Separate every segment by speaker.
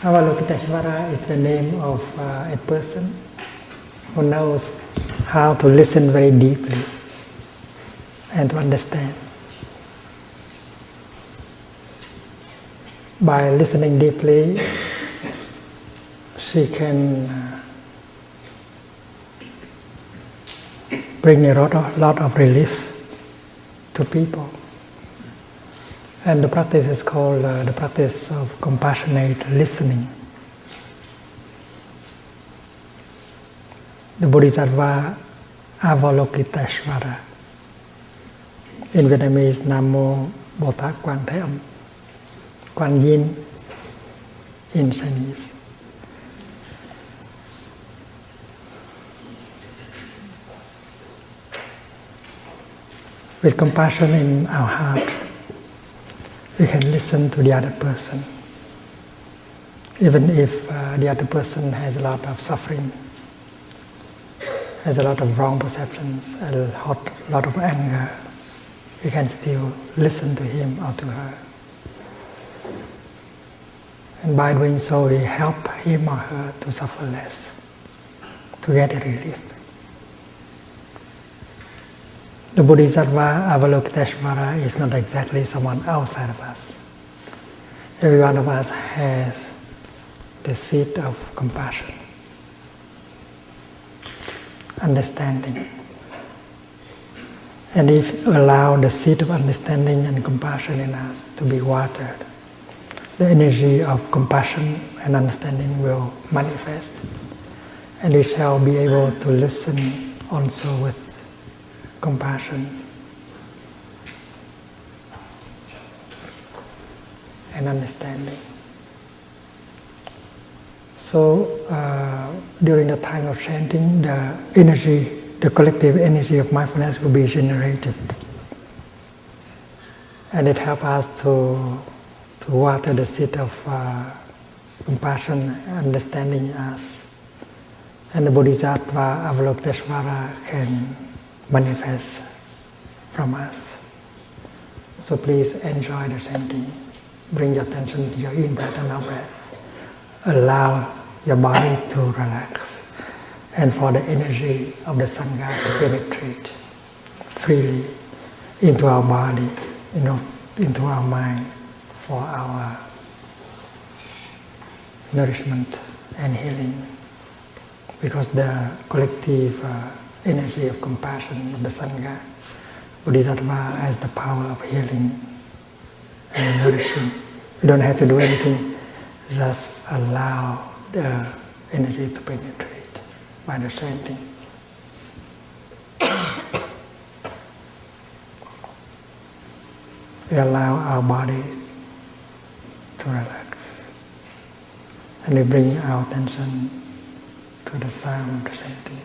Speaker 1: Avalokiteshvara is the name of a person who knows how to listen very deeply and to understand. By listening deeply, she can bring a lot of relief to people. And the practice is called the practice of compassionate listening. The Bodhisattva Avalokiteshvara. In Vietnamese, Namo Bồ Tát Quan Thế Âm, Quan Yin in Chinese. With compassion in our heart, we can listen to the other person, even if the other person has a lot of suffering, has a lot of wrong perceptions, a lot of anger. We can still listen to him or to her. And by doing so, we help him or her to suffer less, to get a relief. The Bodhisattva Avalokiteshvara is not exactly someone outside of us. Every one of us has the seed of compassion, understanding. And if we allow the seed of understanding and compassion in us to be watered, the energy of compassion and understanding will manifest. And we shall be able to listen also with compassion and understanding. So during the time of chanting, the energy, the collective energy of mindfulness will be generated, and it helps us to water the seed of compassion, understanding in us, and the Bodhisattva Avalokiteshvara can manifest from us. So please enjoy the chanting. Bring your attention to your in-breath and out-breath. Allow your body to relax, and for the energy of the Sangha to penetrate freely into our body, into our mind, for our nourishment and healing. Because the collective energy of compassion of the Sangha, Bodhisattva has the power of healing and nourishing. We don't have to do anything, just allow the energy to penetrate by the chanting. We allow our body to relax, and we bring our attention to the sound of the chanting.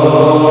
Speaker 2: Amen.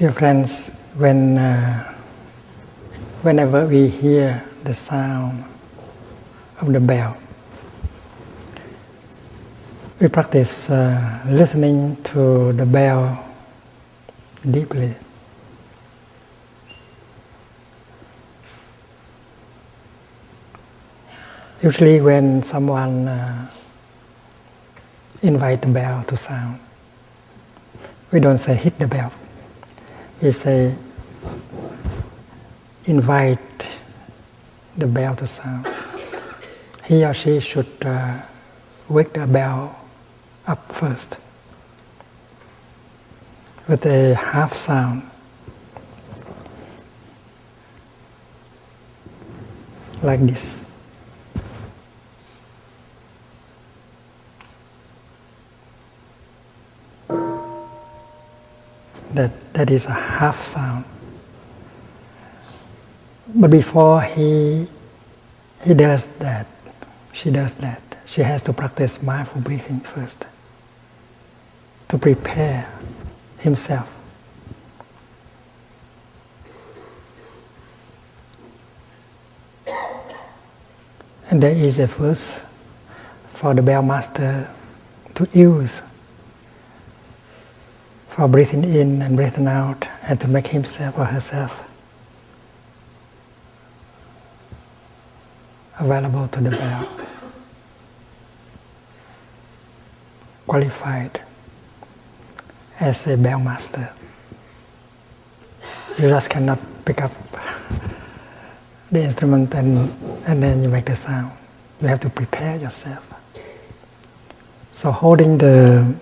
Speaker 1: Dear friends, whenever we hear the sound of the bell, we practice listening to the bell deeply. Usually when someone invite the bell to sound, we don't say hit the bell. We say invite the bell to sound. He or she should wake the bell up first with a half sound, like this. That is a half sound. But before he does that, she does that, she has to practice mindful breathing first to prepare himself. And there is a verse for the bell master to use for breathing in and breathing out, and to make himself or herself available to the bell, qualified as a bell master. You just cannot pick up the instrument and then you make the sound. You have to prepare yourself. So holding the,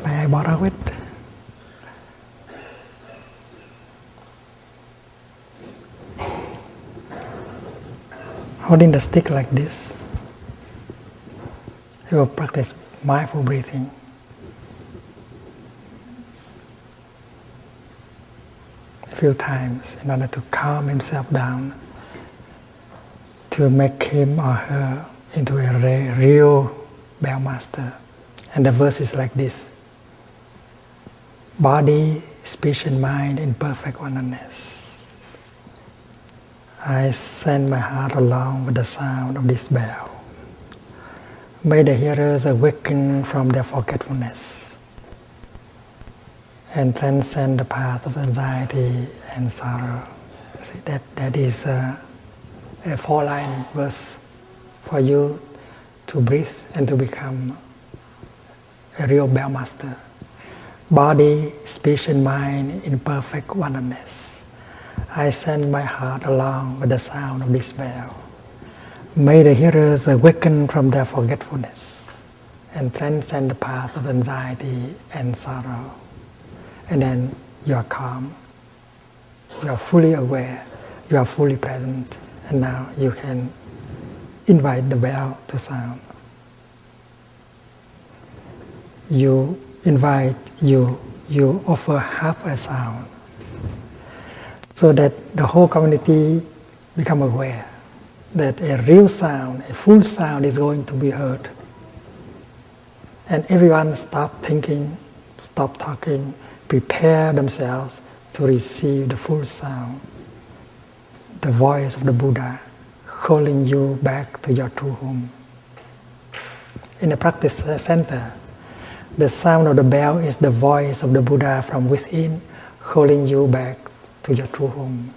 Speaker 1: may I borrow it? Holding the stick like this, he will practice mindful breathing. A few times in order to calm himself down, to make him or her into a real bell master. And the verse is like this: body, speech and mind in perfect oneness. I send my heart along with the sound of this bell. May the hearers awaken from their forgetfulness and transcend the path of anxiety and sorrow. See, that is a 4-line verse for you to breathe and to become a real bell master. Body, speech and mind in perfect oneness. I send my heart along with the sound of this bell. May the hearers awaken from their forgetfulness and transcend the path of anxiety and sorrow. And then you are calm, you are fully aware, you are fully present, and now you can invite the bell to sound. You invite, you offer half a sound, so that the whole community become aware that a real sound, a full sound is going to be heard. And everyone stop thinking, stop talking, prepare themselves to receive the full sound, the voice of the Buddha calling you back to your true home. In the practice center, the sound of the bell is the voice of the Buddha from within, calling you back to your true home.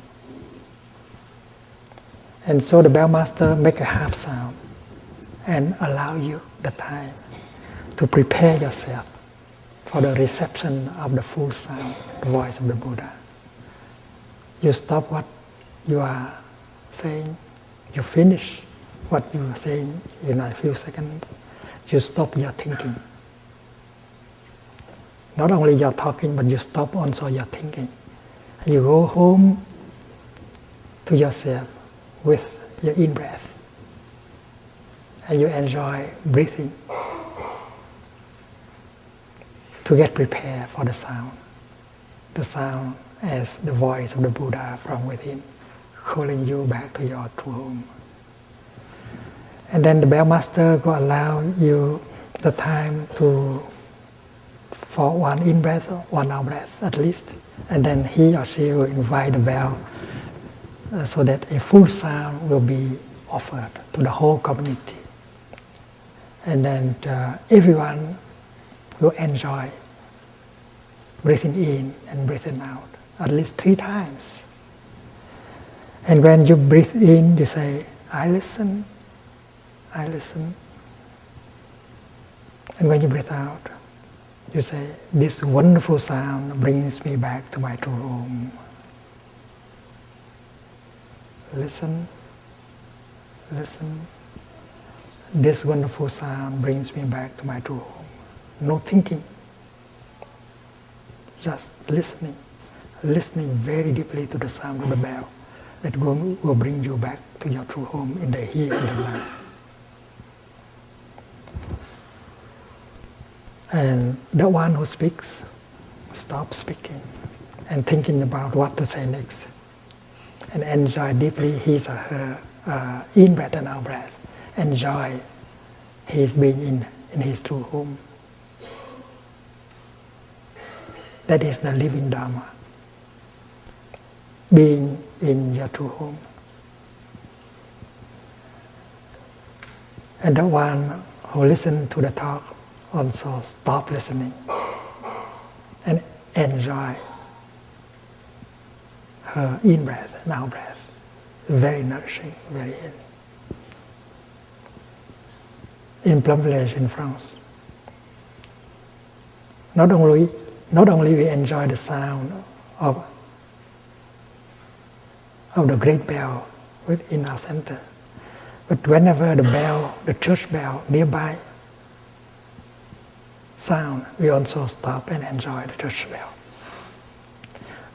Speaker 1: And so the bell master make a half sound and allow you the time to prepare yourself for the reception of the full sound, the voice of the Buddha. You stop what you are saying, you finish what you are saying in a few seconds, you stop your thinking. Not only your talking, but you stop also your thinking. You go home to yourself with your in-breath, and you enjoy breathing to get prepared for the sound as the voice of the Buddha from within, calling you back to your true home. And then the bell master will allow you the time to for one in breath, 1 out breath at least, and then he or she will invite the bell so that a full sound will be offered to the whole community. And then everyone will enjoy breathing in and breathing out at least 3 times. And when you breathe in, you say, I listen, I listen. And when you breathe out, you say, this wonderful sound brings me back to my true home. Listen, listen. This wonderful sound brings me back to my true home. No thinking, just listening, listening very deeply to the sound of the bell that will bring you back to your true home in the here and the now. And the one who speaks, stop speaking and thinking about what to say next, and enjoy deeply his or her in-breath and out-breath. Enjoy his being in his true home. That is the living Dharma, being in your true home. And the one who listens to the talk also stop listening and enjoy her in-breath and out-breath. Very nourishing, very healing. In Plum Village in France, not only we enjoy the sound of the great bell within our center, but whenever the bell, the church bell nearby sound, we also stop and enjoy the church bell.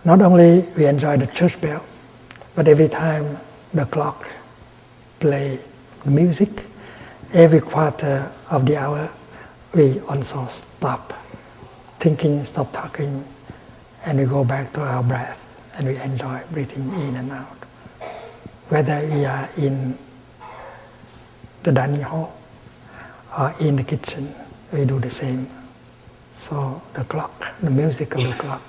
Speaker 1: Not only we enjoy the church bell, but every time the clock play music, every quarter of the hour, we also stop thinking, stop talking, and we go back to our breath, and we enjoy breathing in and out. Whether we are in the dining hall or in the kitchen, we do the same. So the clock, the music of the clock,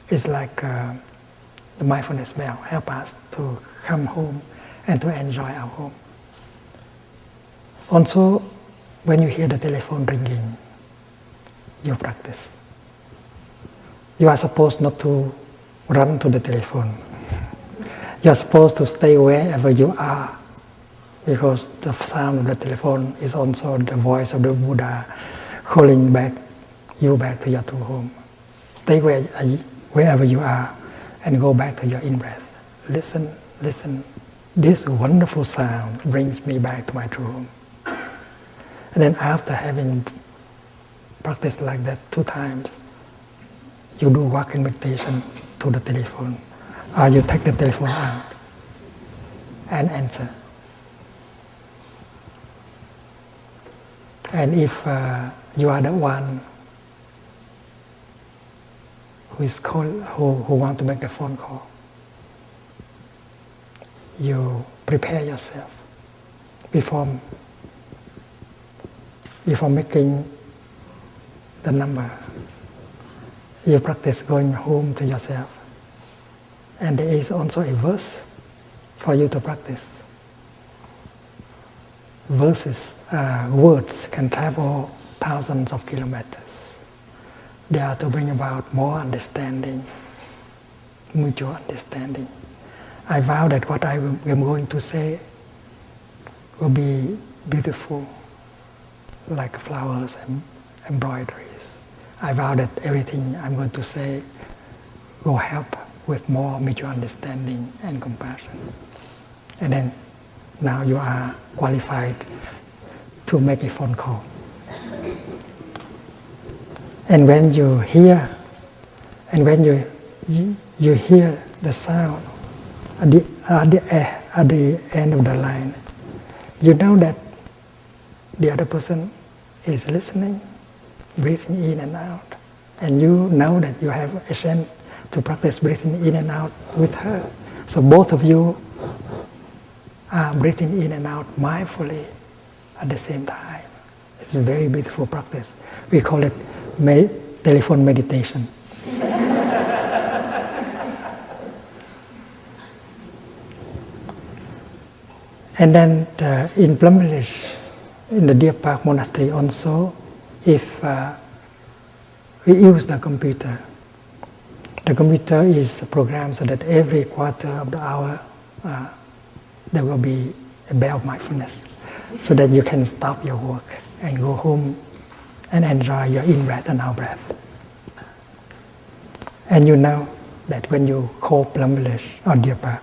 Speaker 1: is like the mindfulness bell, help us to come home and to enjoy our home. Also, when you hear the telephone ringing, you practice. You are supposed not to run to the telephone. You are supposed to stay wherever you are, because the sound of the telephone is also the voice of the Buddha calling you back to your true home. Stay wherever you are and go back to your in-breath. Listen, listen. This wonderful sound brings me back to my true home. And then after having practiced like that 2 times, you do walking meditation to the telephone, or you take the telephone out and answer. And if you are the one who want to make the phone call, you prepare yourself before making the number. You practice going home to yourself. And there is also a verse for you to practice. Words can travel thousands of kilometers. They are to bring about more understanding, mutual understanding. I vow that what I am going to say will be beautiful, like flowers and embroideries. I vow that everything I'm going to say will help with more mutual understanding and compassion. And then now you are qualified to make a phone call. And when you hear, and when you hear the sound at the end of the line, you know that the other person is listening, breathing in and out, and you know that you have a chance to practice breathing in and out with her. So both of you are breathing in and out mindfully at the same time. It's a very beautiful practice. We call it telephone meditation. And then in Plum Village, in the Deer Park Monastery also, if we use the computer is programmed so that every quarter of the hour there will be a bell of mindfulness, so that you can stop your work and go home and enjoy your in-breath and out-breath. And you know that when you call Plum Village or Deer Park,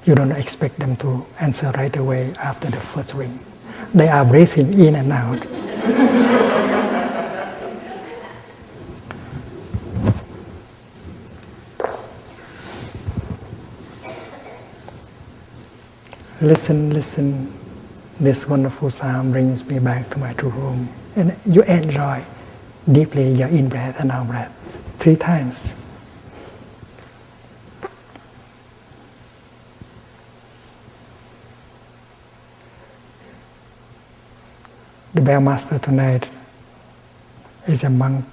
Speaker 1: you don't expect them to answer right away after the first ring. They are breathing in and out. Listen, this wonderful sound brings me back to my true home. And you enjoy deeply your in-breath and out-breath 3 times. The bell master tonight is a monk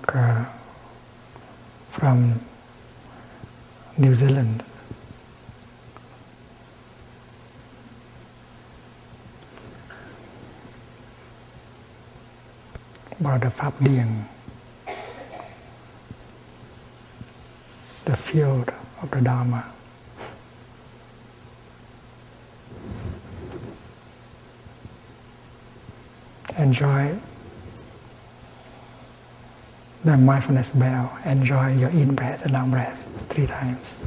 Speaker 1: from New Zealand. Brother Pháp Điền, the field of the Dharma. Enjoy the mindfulness bell. Enjoy your in-breath and out-breath 3 times.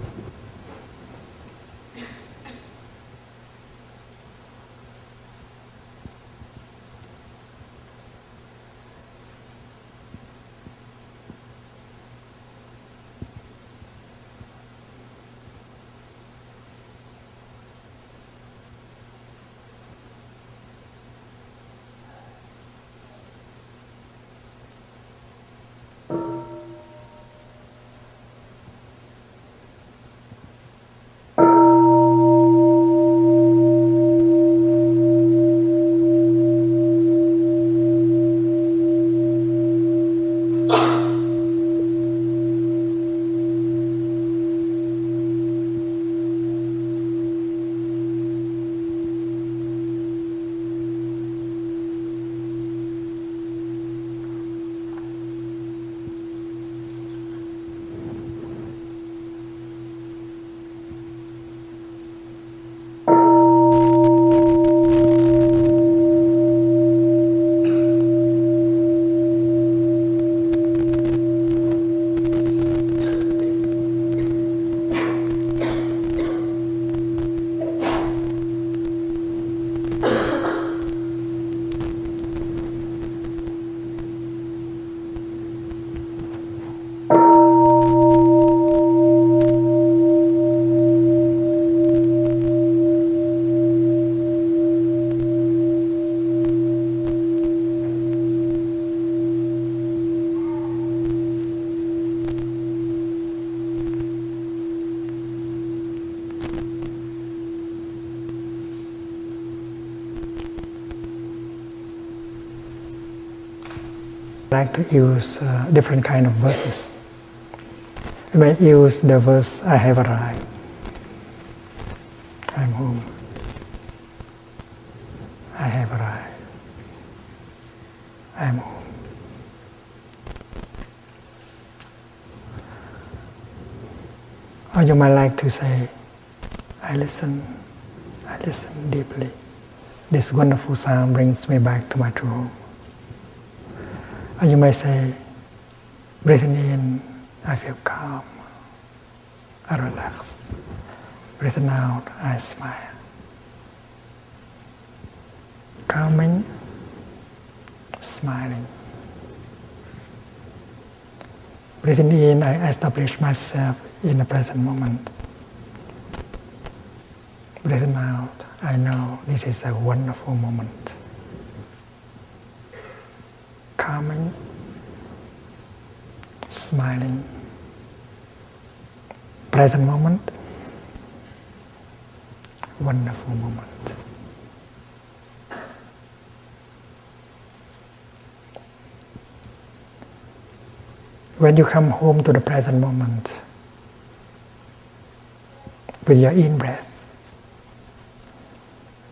Speaker 1: I like to use different kind of verses. You may use the verse, I have arrived, I'm home, I have arrived, I'm home. Or you might like to say, I listen deeply. This wonderful sound brings me back to my true home. Or you may say, breathing in, I feel calm, I relax. Breathing out, I smile. Calming, smiling. Breathing in, I establish myself in the present moment. Breathing out, I know this is a wonderful moment. Calming, smiling, present moment, wonderful moment. when you come home to the present moment with your in-breath,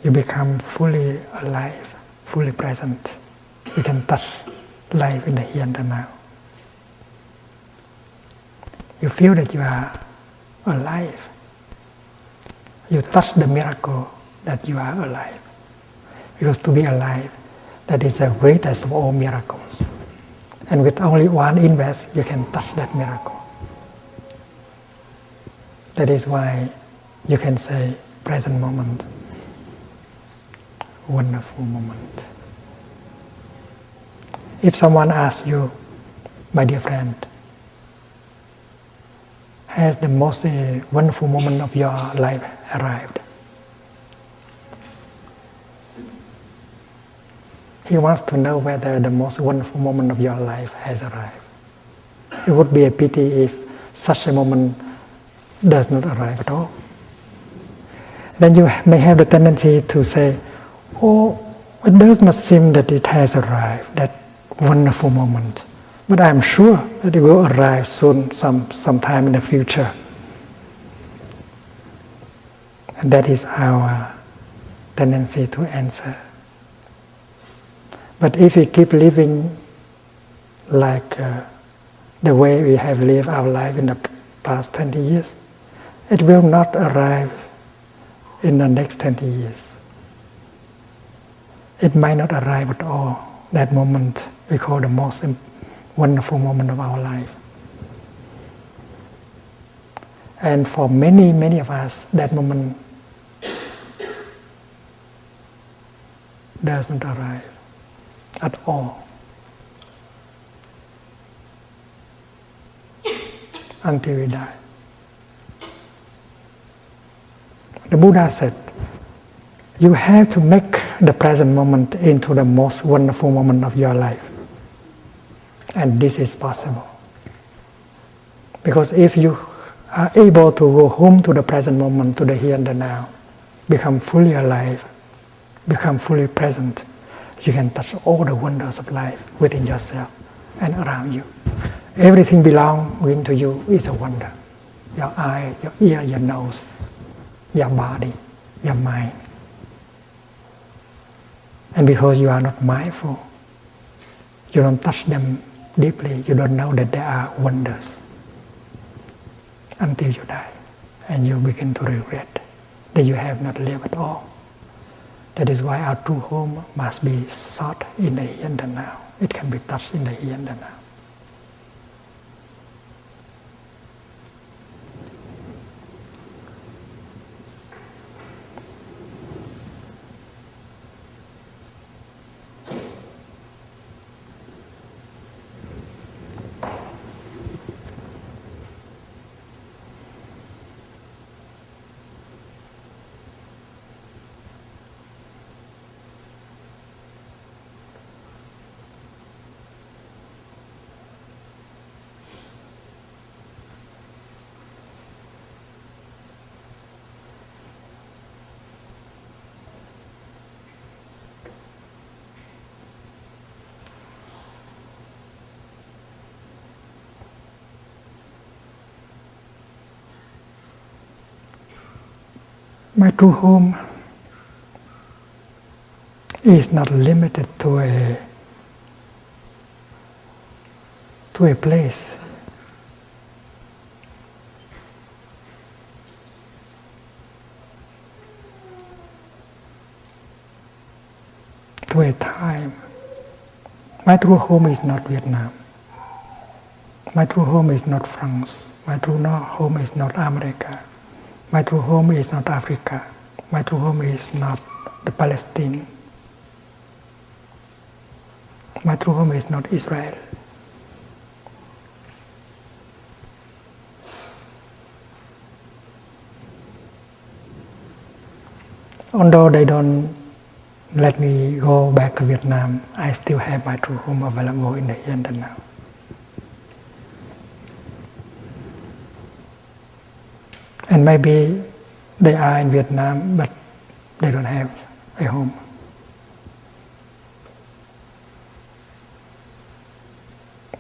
Speaker 1: you become fully alive, fully present. You can touch life in the here and the now. You feel that you are alive. You touch the miracle that you are alive. Because to be alive, that is the greatest of all miracles. And with only one in-breath, you can touch that miracle. That is why you can say, present moment, wonderful moment. If someone asks you, my dear friend, has the most wonderful moment of your life arrived? He wants to know whether the most wonderful moment of your life has arrived. It would be a pity if such a moment does not arrive at all. Then you may have the tendency to say, oh, it does not seem that it has arrived, that wonderful moment. But I am sure that it will arrive soon, sometime in the future. And that is our tendency to answer. But if we keep living like the way we have lived our life in the past 20 years, it will not arrive in the next 20 years. It might not arrive at all, that moment we call the most wonderful moment of our life. And for many, many of us, that moment does not arrive at all until we die. The Buddha said, you have to make the present moment into the most wonderful moment of your life. And this is possible. Because if you are able to go home to the present moment, to the here and the now, become fully alive, become fully present, you can touch all the wonders of life within yourself and around you. Everything belonging to you is a wonder. Your eye, your ear, your nose, your body, your mind. And because you are not mindful, you don't touch them deeply, you don't know that they are wonders until you die. And you begin to regret that you have not lived at all. That is why our true home must be sought in the here and the now. It can be touched in the here and the now. My true home is not limited to a place. To a time. My true home is not Vietnam. My true home is not France. My true home is not America. My true home is not Africa. My true home is not the Palestine. My true home is not Israel. Although they don't let me go back to Vietnam, I still have my true home available in the here and the now. And maybe they are in Vietnam, but they don't have a home.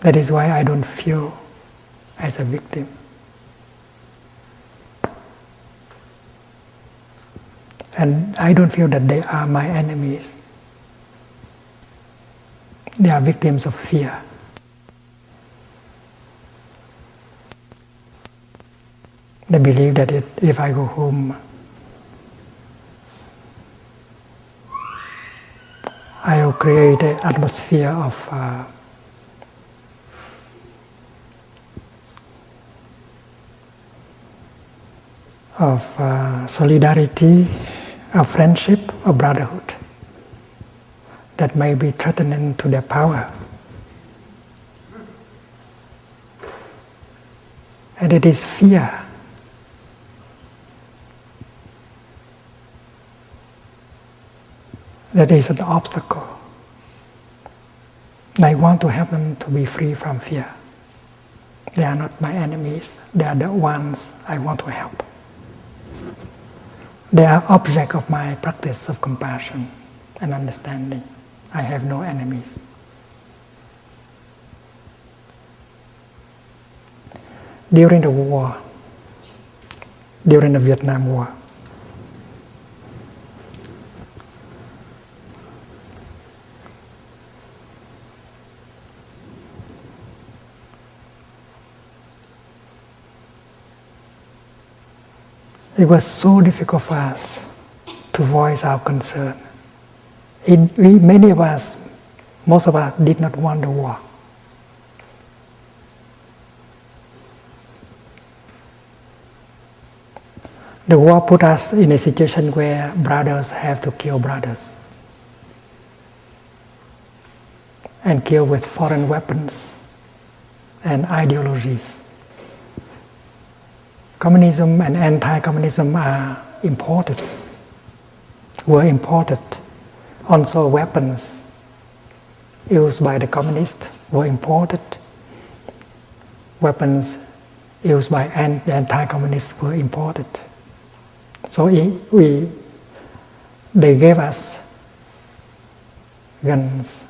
Speaker 1: That is why I don't feel as a victim. And I don't feel that they are my enemies. They are victims of fear. They believe that if I go home, I will create an atmosphere of solidarity, of friendship, of brotherhood that may be threatening to their power. And it is fear that is an obstacle. I want to help them to be free from fear. They are not my enemies. They are the ones I want to help. They are object of my practice of compassion and understanding. I have no enemies. During the war, during the Vietnam War, it was so difficult for us to voice our concern. Many of us, most of us, did not want the war. The war put us in a situation where brothers have to kill brothers and kill with foreign weapons and ideologies. Communism and anti-communism were imported. Also weapons used by the communists were imported. Weapons used by anti-communists were imported. So they gave us guns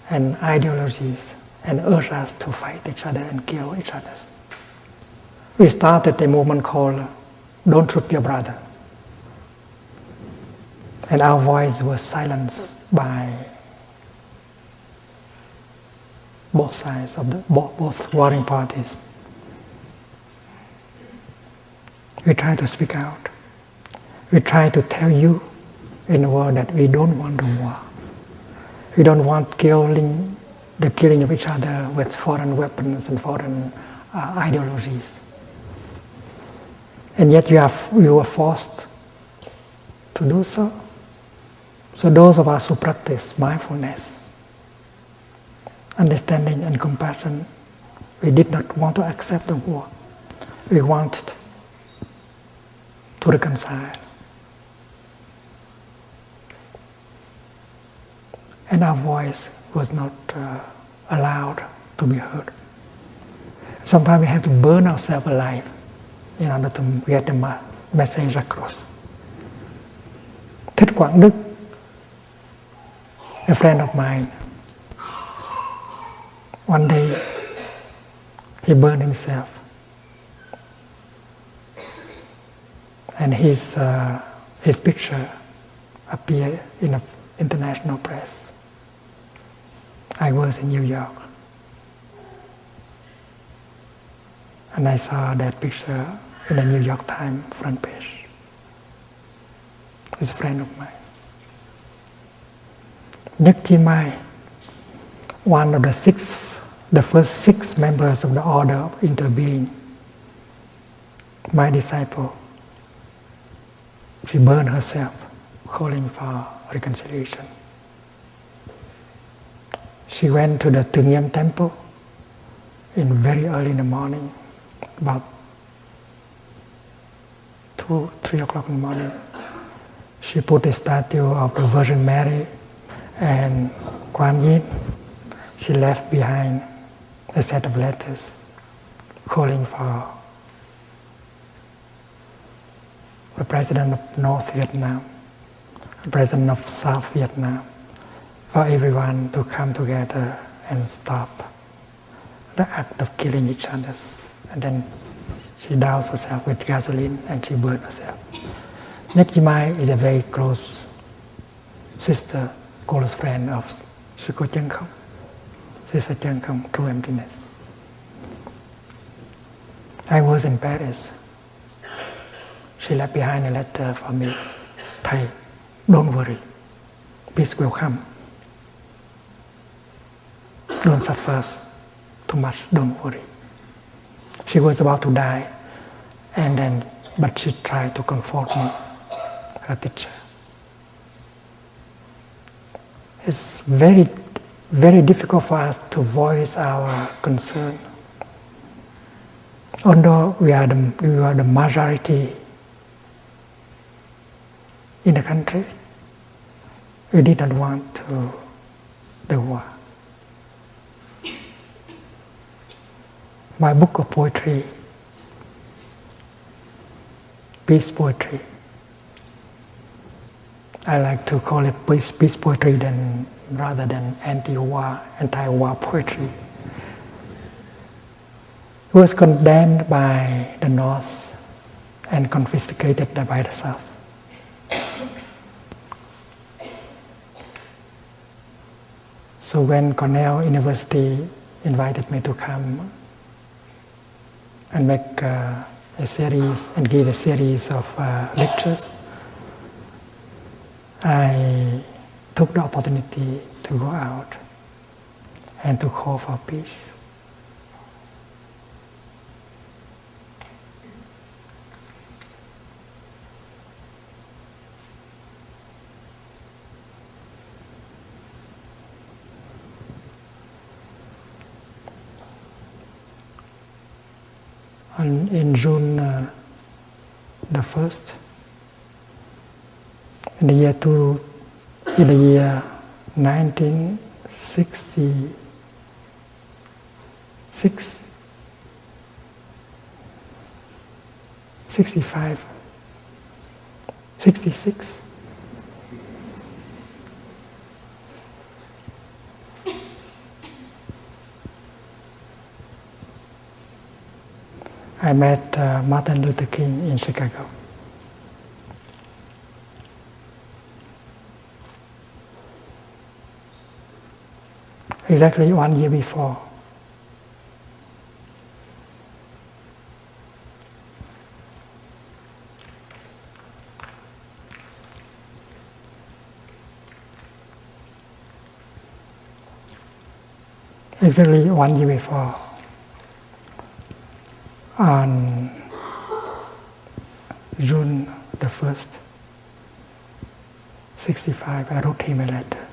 Speaker 1: and ideologies and urged us to fight each other and kill each other. We started a movement called "Don't Shoot Your Brother." And our voice was silenced by both sides of both warring parties. We try to speak out. We try to tell you in the world that we don't want the war. We don't want the killing of each other with foreign weapons and foreign ideologies. And yet you were forced to do so. So those of us who practice mindfulness, understanding and compassion, we did not want to accept the war. We wanted to reconcile. And our voice was not allowed to be heard. Sometimes we have to burn ourselves alive in order to get the message across. Thích Quảng Đức, a friend of mine, one day he burned himself, and his picture appeared in the international press. I was in New York, and I saw that picture in the New York Times front page. He's a friend of mine. Nhất Chi Mai, one of the first 6 members of the Order of Interbeing, my disciple, she burned herself calling for reconciliation. She went to the Tu Nghiêm temple very early in the morning, about 2-3 o'clock in the morning. She put a statue of the Virgin Mary and Kuan Yin. She left behind a set of letters calling for the President of North Vietnam, the President of South Vietnam, for everyone to come together and stop the act of killing each other. and then she doused herself with gasoline and she burned herself. Nyek Chi Mai is a very close sister, close friend of Sư Cô Chân Không, Sister Chân Không, True Emptiness. I was in Paris. She left behind a letter for me. Thầy, don't worry. Peace will come. Don't suffer too much, don't worry. She was about to die, but she tried to comfort me, her teacher. It's very, very difficult for us to voice our concern. Although we are the majority in the country, we did not want the war. My book of poetry, peace poetry, I like to call it peace poetry rather than anti-war poetry. It was condemned by the North and confiscated by the South. So when Cornell University invited me to come and make a series and give a series of lectures, I took the opportunity to go out and to call for peace. In June the 1st, in the year 1966, 65, 66, I met Martin Luther King in Chicago. Exactly 1 year before. Exactly 1 year before. On June the 1st, 65, I wrote him a letter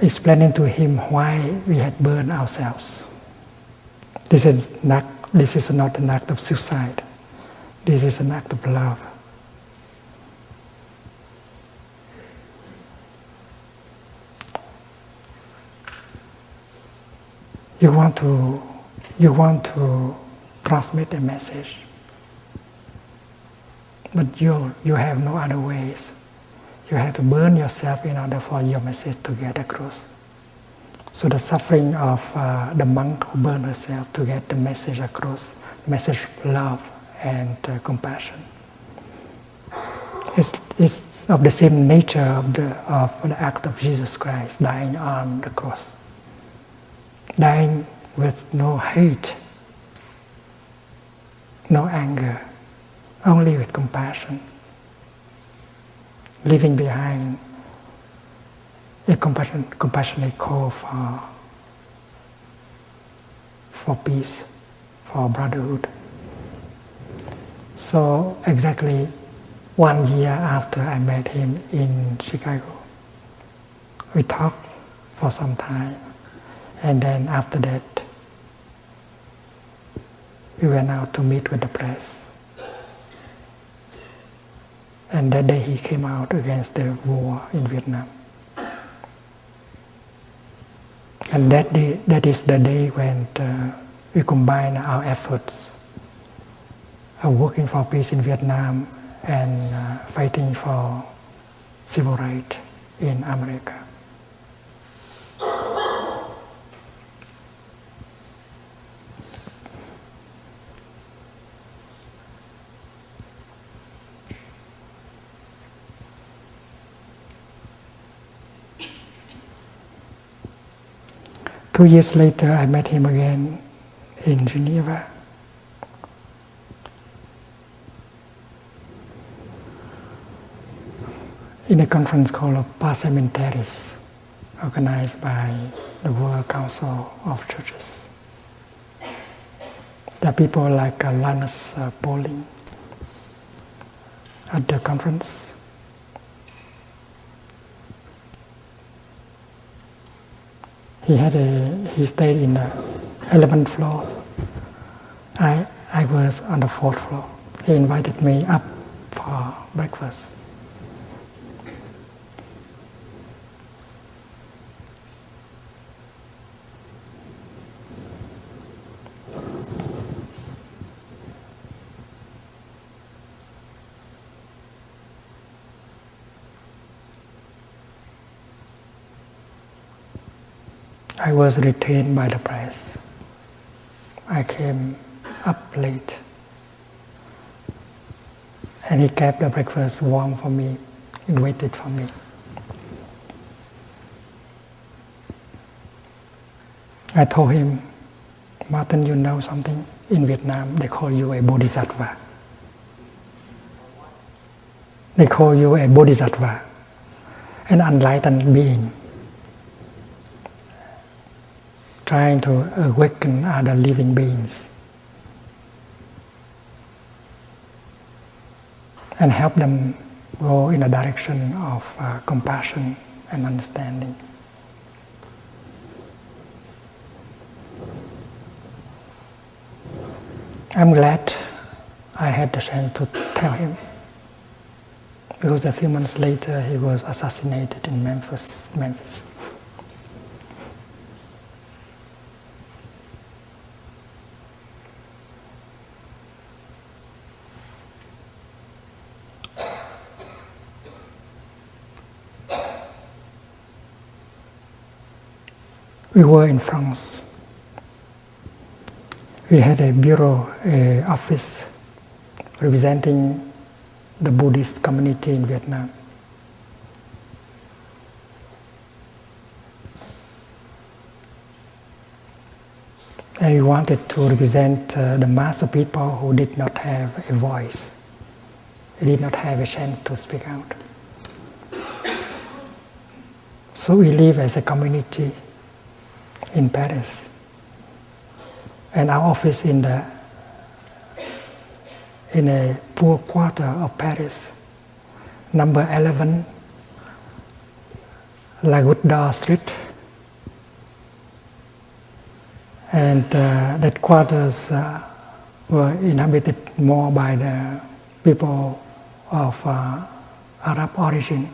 Speaker 1: explaining to him why we had burned ourselves. This is not an act of suicide. This is an act of love. You want to transmit a message, but you have no other ways. You have to burn yourself in order for your message to get across. So the suffering of the monk who burned herself to get the message across, message of love and compassion, is of the same nature of the act of Jesus Christ dying on the cross. Dying with no hate, no anger, only with compassion. Leaving behind a compassionate call for peace, for brotherhood. So exactly 1 year after I met him in Chicago, we talked for some time. And then after that, we went out to meet with the press. And that day he came out against the war in Vietnam. And that is the day when we combine our efforts of working for peace in Vietnam and fighting for civil rights in America. 2 years later, I met him again in Geneva. In a conference called Parliamentaries, organized by the World Council of Churches. There are people like Linus Pauling at the conference. He stayed in the 11th floor. I was on the 4th floor. He invited me up for breakfast. I was retained by the press. I came up late. And he kept the breakfast warm for me. He waited for me. I told him, Martin, you know something? In Vietnam, they call you a bodhisattva. They call you a bodhisattva, an enlightened being, trying to awaken other living beings and help them go in a direction of compassion and understanding. I'm glad I had the chance to tell him, because a few months later he was assassinated in Memphis. We were in France. We had a bureau, an office representing the Buddhist community in Vietnam. And we wanted to represent the mass of people who did not have a voice. They did not have a chance to speak out. So we live as a community in Paris, and our office in a poor quarter of Paris, number 11, La Goutte d'Or Street, and that quarters were inhabited more by the people of Arab origin.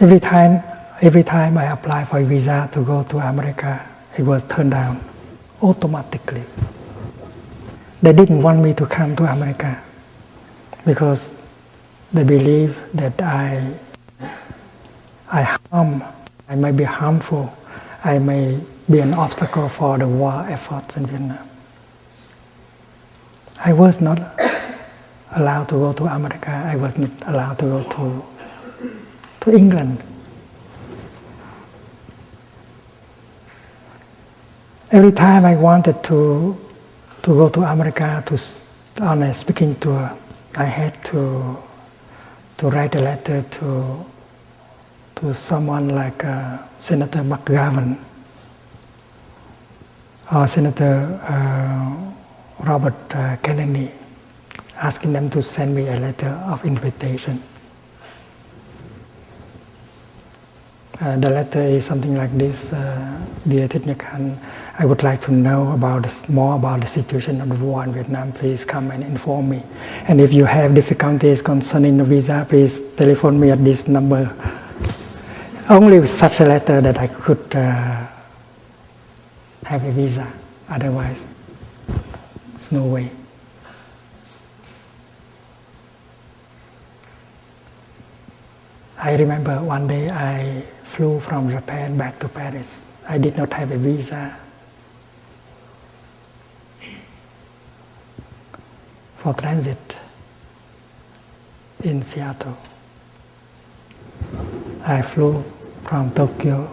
Speaker 1: Every time I applied for a visa to go to America, it was turned down automatically. They didn't want me to come to America because they believe that I may be harmful, I may be an obstacle for the war efforts in Vietnam. I was not allowed to go to America. I was not allowed to go to England. Every time I wanted to go to America on a speaking tour, I had to write a letter to someone like Senator McGovern or Senator Robert Kennedy, asking them to send me a letter of invitation. The letter is something like this: Dear Thich Nhat Hanh, I would like to know more about the situation of the war in Vietnam. Please come and inform me. And if you have difficulties concerning the visa, please telephone me at this number. Only with such a letter that I could have a visa. Otherwise, there's no way. I remember one day I flew from Japan back to Paris. I did not have a visa. for transit in Seattle. I flew from Tokyo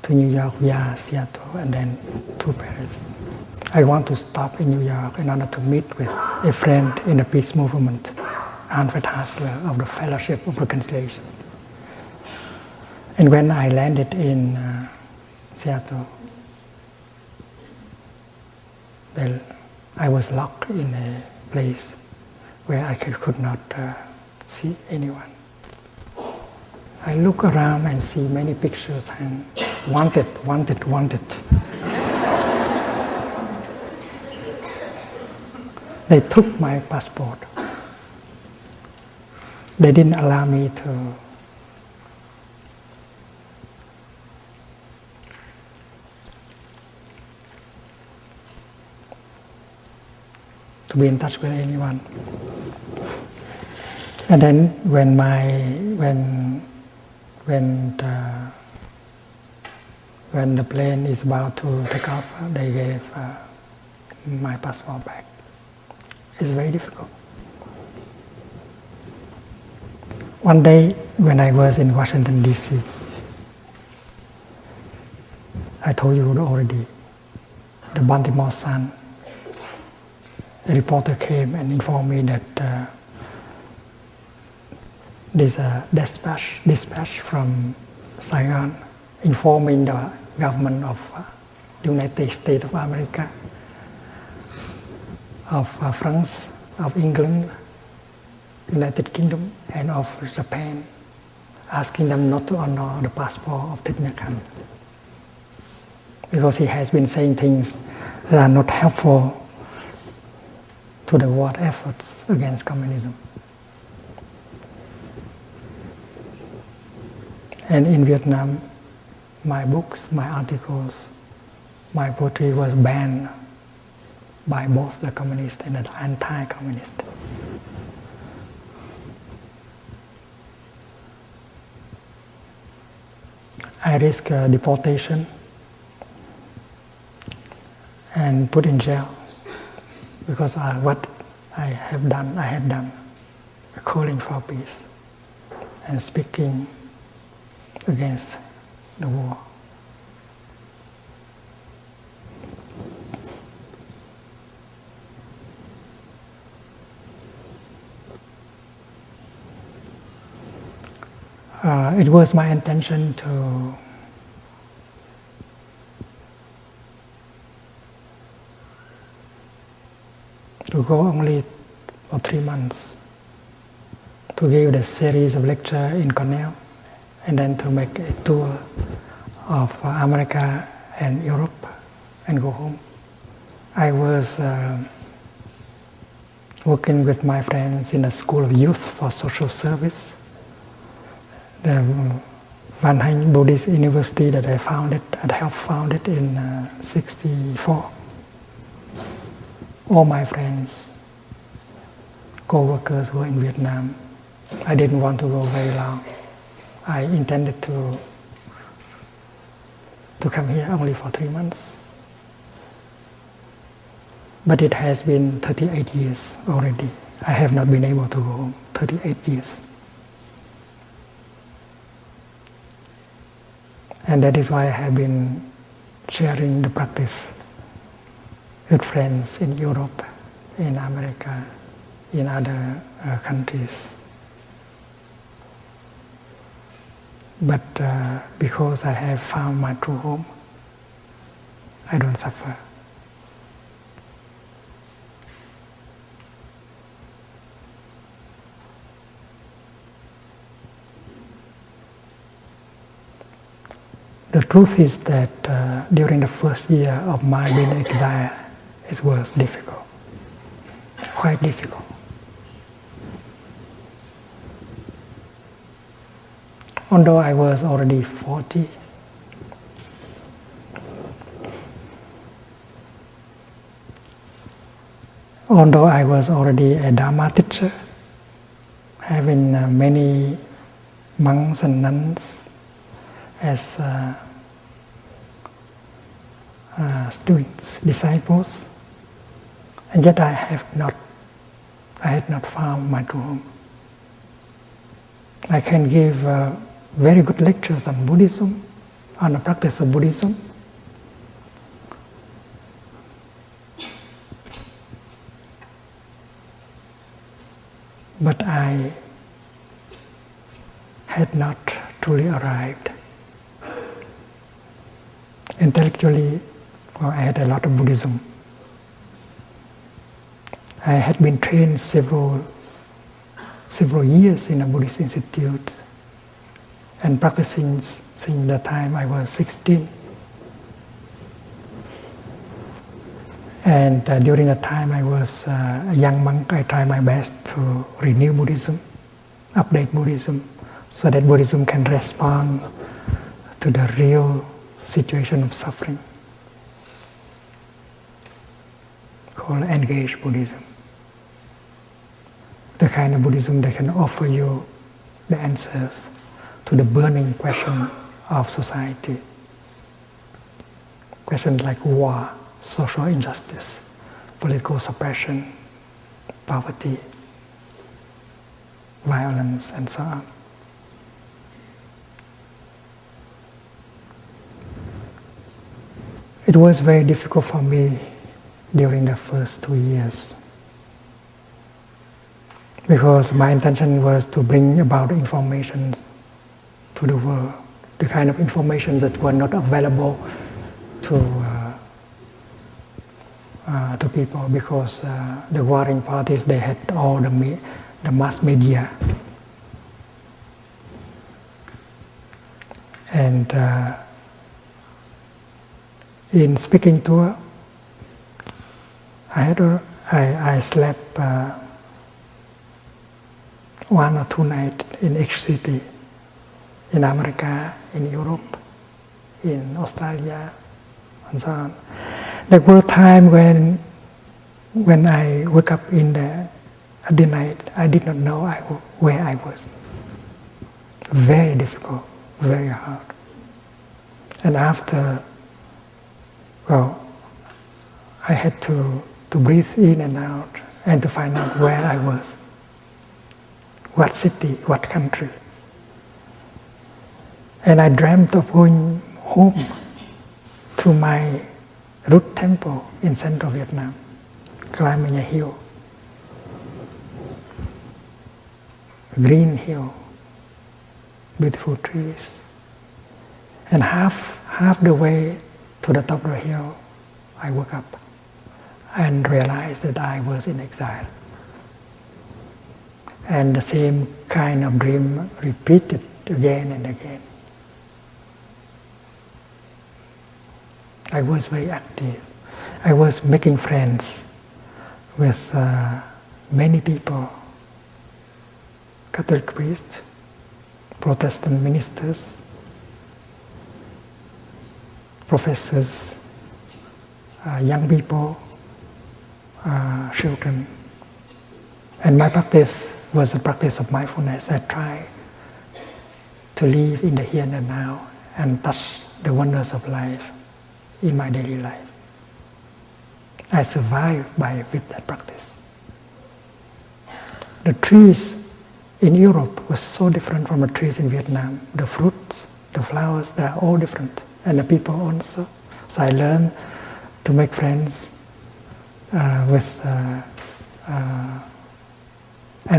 Speaker 1: to New York via Seattle and then to Paris. I want to stop in New York in order to meet with a friend in the peace movement, Alfred Hassler of the Fellowship of Reconciliation. And when I landed in Seattle, well, I was locked in a place where I could not see anyone. I look around and see many pictures and wanted. They took my passport. They didn't allow me to be in touch with anyone. And then when the plane is about to take off, they gave my passport back. It's very difficult. One day when I was in Washington, D.C., I told you already, the Baltimore Sun, a reporter came and informed me that there's a dispatch from Saigon informing the government of the United States of America, of France, of England, United Kingdom, and of Japan, asking them not to honor the passport of Thich Nhat Hanh, because he has been saying things that are not helpful to the world efforts against communism. And in Vietnam, my books, my articles, my poetry was banned by both the communist and the anti-communist. I risked deportation and put in jail because what I had done, calling for peace and speaking against the war. It was my intention to go only for 3 months, to give the series of lectures in Cornell, and then to make a tour of America and Europe and go home. I was working with my friends in a school of youth for social service, the Van Hanh Buddhist University that I helped found it in '64. All my friends, co-workers were in Vietnam. I didn't want to go very long. I intended to come here only for 3 months. But it has been 38 years already. I have not been able to go home. 38 years. And that is why I have been sharing the practice with friends in Europe, in America, in other countries. But because I have found my true home, I don't suffer. The truth is that during the first year of my being exiled, it was difficult, quite difficult. Although I was already 40, although I was already a Dharma teacher, having many monks and nuns as students, disciples, and yet I have not I had not found my true home. I can give very good lectures on Buddhism, on the practice of Buddhism. But I had not truly arrived. Intellectually, I had a lot of Buddhism. I had been trained several years in a Buddhist institute and practicing since the time I was 16. And during the time I was a young monk, I tried my best to renew Buddhism, update Buddhism, so that Buddhism can respond to the real situation of suffering, called engaged Buddhism. The kind of Buddhism that can offer you the answers to the burning question of society. Questions like war, social injustice, political suppression, poverty, violence, and so on. It was very difficult for me during the first 2 years, because my intention was to bring about information to the world, the kind of information that were not available to people, because the warring parties, they had all the mass media. And in speaking tour, I slept 1 or 2 nights in each city, in America, in Europe, in Australia, and so on. There were times when I woke up at the night, I did not know where I was. Very difficult, very hard. And after, I had to breathe in and out and to find out where I was, what city, what country. And I dreamt of going home to my root temple in central Vietnam, climbing a hill, green hill, beautiful trees. And half the way to the top of the hill, I woke up and realized that I was in exile. And the same kind of dream repeated again and again. I was very active. I was making friends with many people, Catholic priests, Protestant ministers, professors, young people, children. And my practice was a practice of mindfulness. I try to live in the here and now and touch the wonders of life in my daily life. I survive with that practice. The trees in Europe were so different from the trees in Vietnam. The fruits, the flowers, they are all different. And the people also. So I learned to make friends and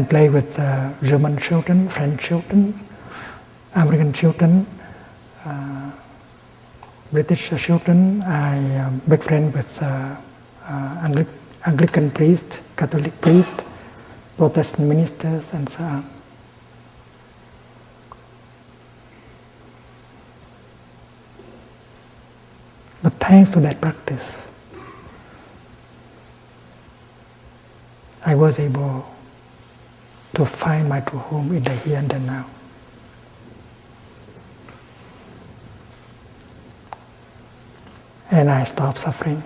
Speaker 1: play with German children, French children, American children, British children. I make friends with Anglican priests, Catholic priests, Protestant ministers, and so on. But thanks to that practice, I was able to find my true home in the here and the now. And I stopped suffering,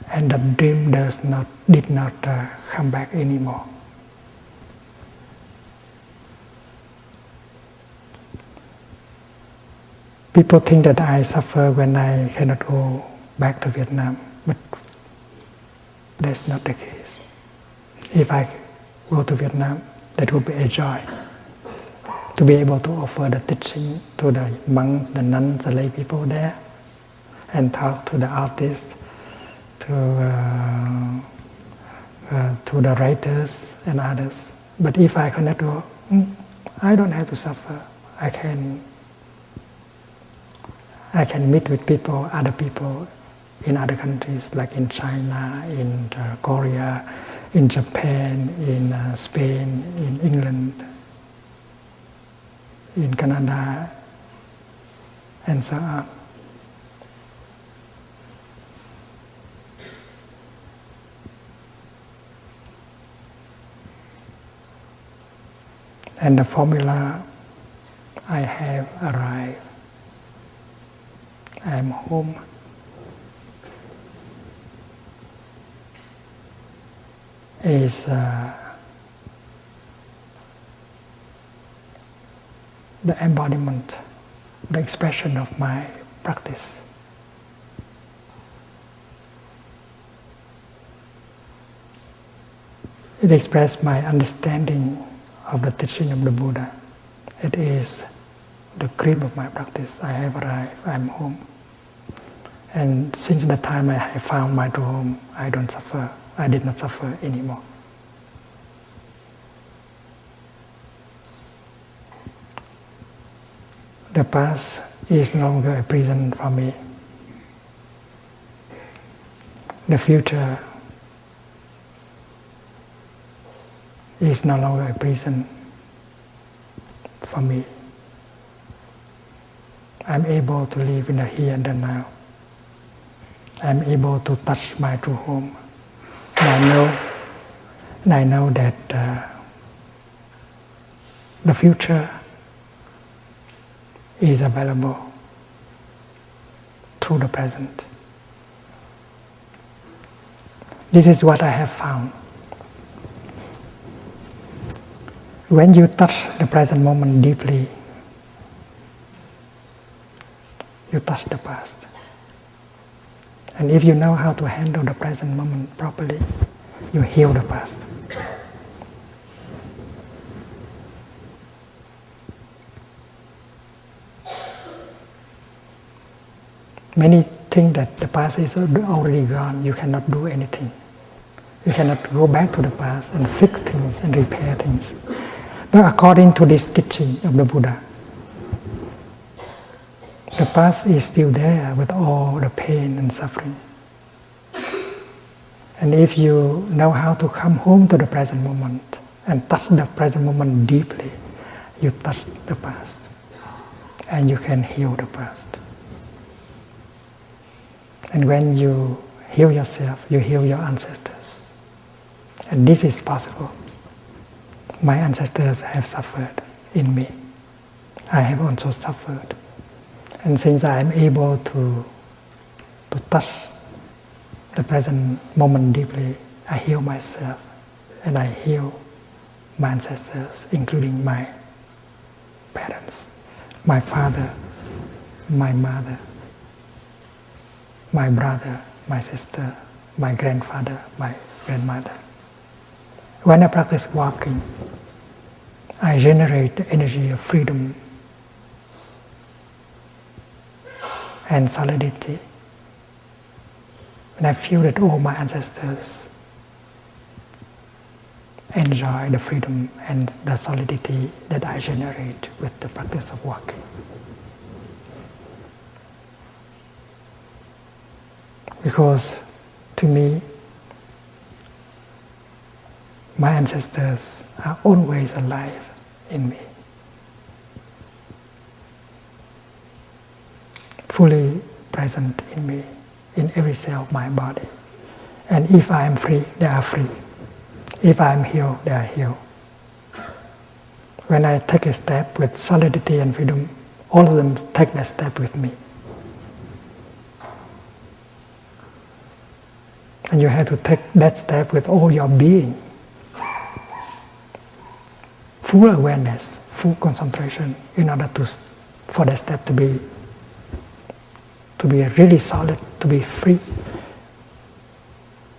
Speaker 1: and the dream did not come back anymore. People think that I suffer when I cannot go back to Vietnam, but that's not the case. If I go to Vietnam, that would be a joy. To be able to offer the teaching to the monks, the nuns, the lay people there, and talk to the artists, to the writers and others. But if I cannot go, I don't have to suffer. I can meet with people, other people in other countries, like in China, in Korea, in Japan, in Spain, in England, in Canada, and so on. And the formula I have arrived. I am home. Is the embodiment, the expression of my practice. It expresses my understanding of the teaching of the Buddha. It is the cream of my practice. I have arrived, I am home. And since the time I have found my true home, I don't suffer. I did not suffer anymore. The past is no longer a prison for me. The future is no longer a prison for me. I'm able to live in the here and the now. I'm able to touch my true home. And I know that the future is available through the present. This is what I have found. When you touch the present moment deeply, you touch the past. And if you know how to handle the present moment properly, you heal the past. Many think that the past is already gone, you cannot do anything. You cannot go back to the past and fix things and repair things. But according to this teaching of the Buddha, the past is still there with all the pain and suffering. And if you know how to come home to the present moment and touch the present moment deeply, you touch the past and you can heal the past. And when you heal yourself, you heal your ancestors. And this is possible. My ancestors have suffered in me. I have also suffered. And since I am able to touch the present moment deeply, I heal myself and I heal my ancestors, including my parents, my father, my mother, my brother, my sister, my grandfather, my grandmother. When I practice walking, I generate the energy of freedom and solidity. And I feel that all my ancestors enjoy the freedom and the solidity that I generate with the practice of walking. Because to me, my ancestors are always alive in me, fully present in me, in every cell of my body. And if I am free, they are free. If I am healed, they are healed. When I take a step with solidity and freedom, all of them take that step with me. And you have to take that step with all your being. Full awareness, full concentration, in order for that step to be really solid, to be free,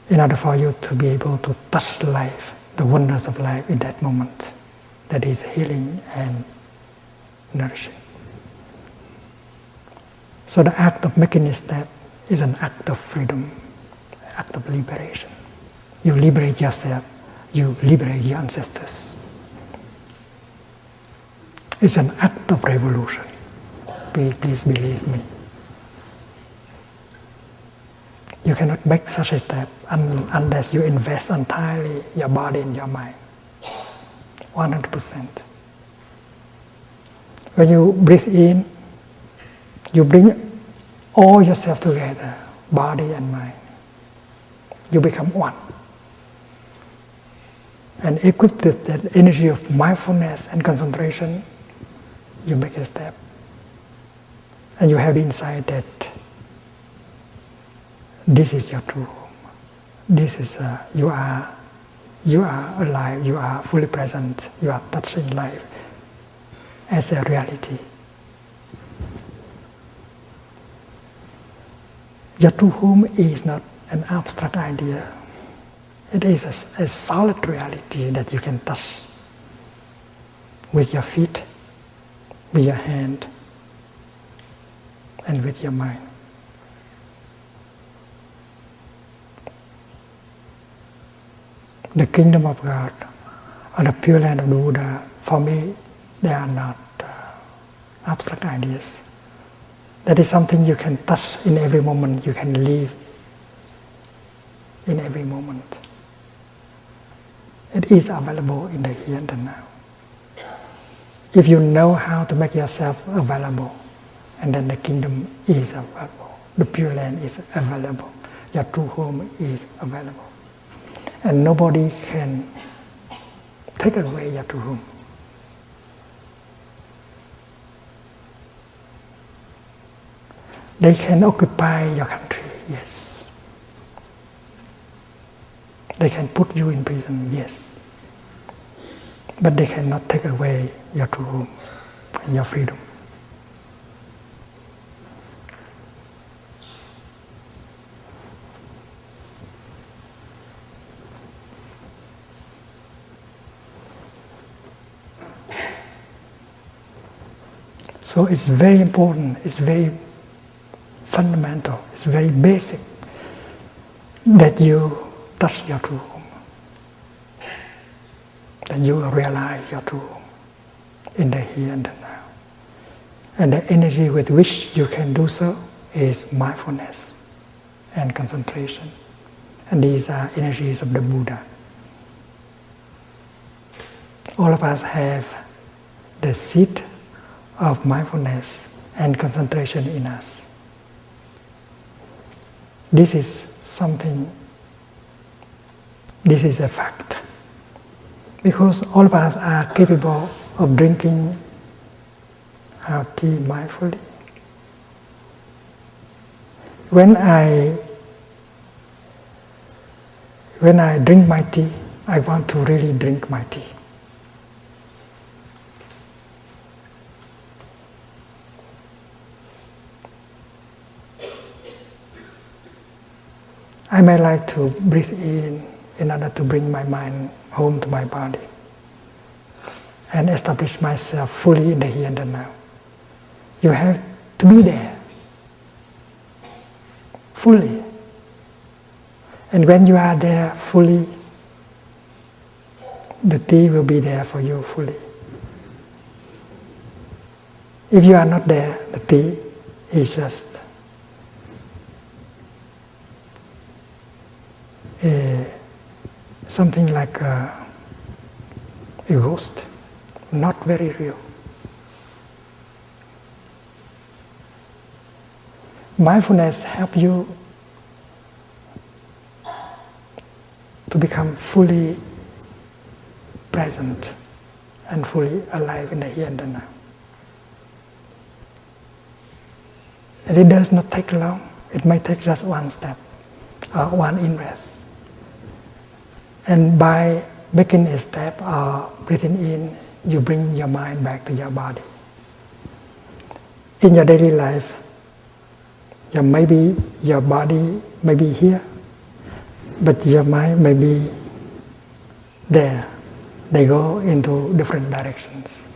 Speaker 1: in order for you to be able to touch life the wonders of life in that moment that is healing and nourishing. So the act of making a step is an act of freedom, an act of liberation. You liberate yourself, you liberate your ancestors. It's an act of revolution. Please believe me. You cannot make such a step unless you invest entirely your body and your mind. 100%. When you breathe in, you bring all yourself together, body and mind. You become one. And equipped with that energy of mindfulness and concentration, you make a step. And you have the insight that this is your true home. This is, you are alive, you are fully present, you are touching life as a reality. Your true home is not an abstract idea. It is a solid reality that you can touch with your feet, with your hand, and with your mind. The kingdom of God or the Pure Land of the Buddha, for me, they are not abstract ideas. That is something you can touch in every moment, you can live in every moment. It is available in the here and the now. If you know how to make yourself available, and then the kingdom is available, the Pure Land is available, your true home is available. And nobody can take away your true home. They can occupy your country, yes. They can put you in prison, yes. But they cannot take away your true home and your freedom. So it's very important, it's very fundamental, it's very basic that you touch your true home, that you realize your true home in the here and the now. And the energy with which you can do so is mindfulness and concentration. And these are energies of the Buddha. All of us have the seed of mindfulness and concentration in us. This is something, this is a fact. Because all of us are capable of drinking our tea mindfully. When I drink my tea, I want to really drink my tea. I may like to breathe in order to bring my mind home to my body and establish myself fully in the here and the now. You have to be there, fully. And when you are there fully, the tea will be there for you fully. If you are not there, the tea is just something like a ghost, not very real. Mindfulness helps you to become fully present and fully alive in the here and the now. And it does not take long. It may take just one step or one in-breath. And by making a step or breathing in, you bring your mind back to your body. In your daily life, maybe your body may be here, but your mind may be there, they go into different directions.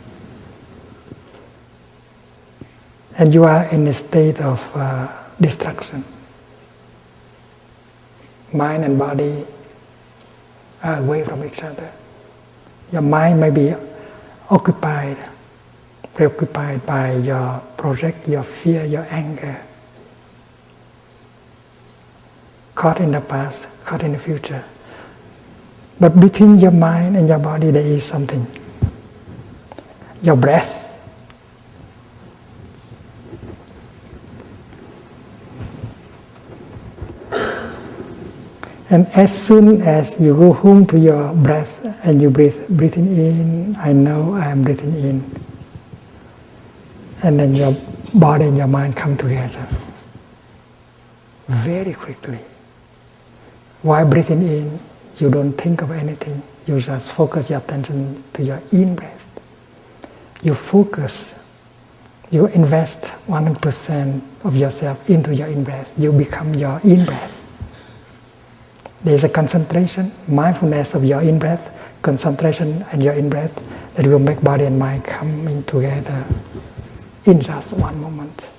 Speaker 1: And you are in a state of destruction. Mind and body are away from each other. Your mind may be preoccupied by your project, your fear, your anger, caught in the past, caught in the future. But between your mind and your body there is something. Your breath. And as soon as you go home to your breath and you breathing in, I know I am breathing in. And then your body and your mind come together very quickly. While breathing in, you don't think of anything. You just focus your attention to your in-breath. You focus, you invest 100% of yourself into your in-breath. You become your in-breath. There is a concentration, mindfulness of your in-breath, concentration and your in-breath that will make body and mind coming together in just one moment.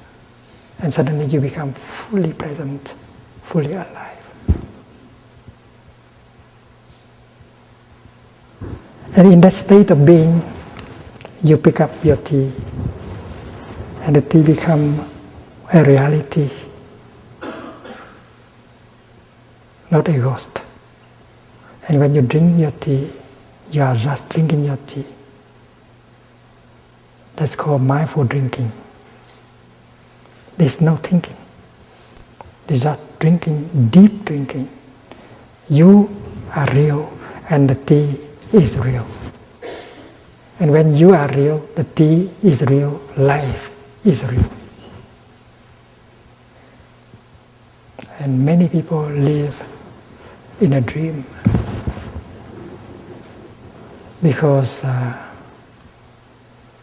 Speaker 1: And suddenly you become fully present, fully alive. And in that state of being, you pick up your tea, and the tea becomes a reality, not a ghost. And when you drink your tea, you are just drinking your tea. That's called mindful drinking. There's no thinking. There's just drinking, deep drinking. You are real, and the tea is real. And when you are real, the tea is real, life is real. And many people live in a dream because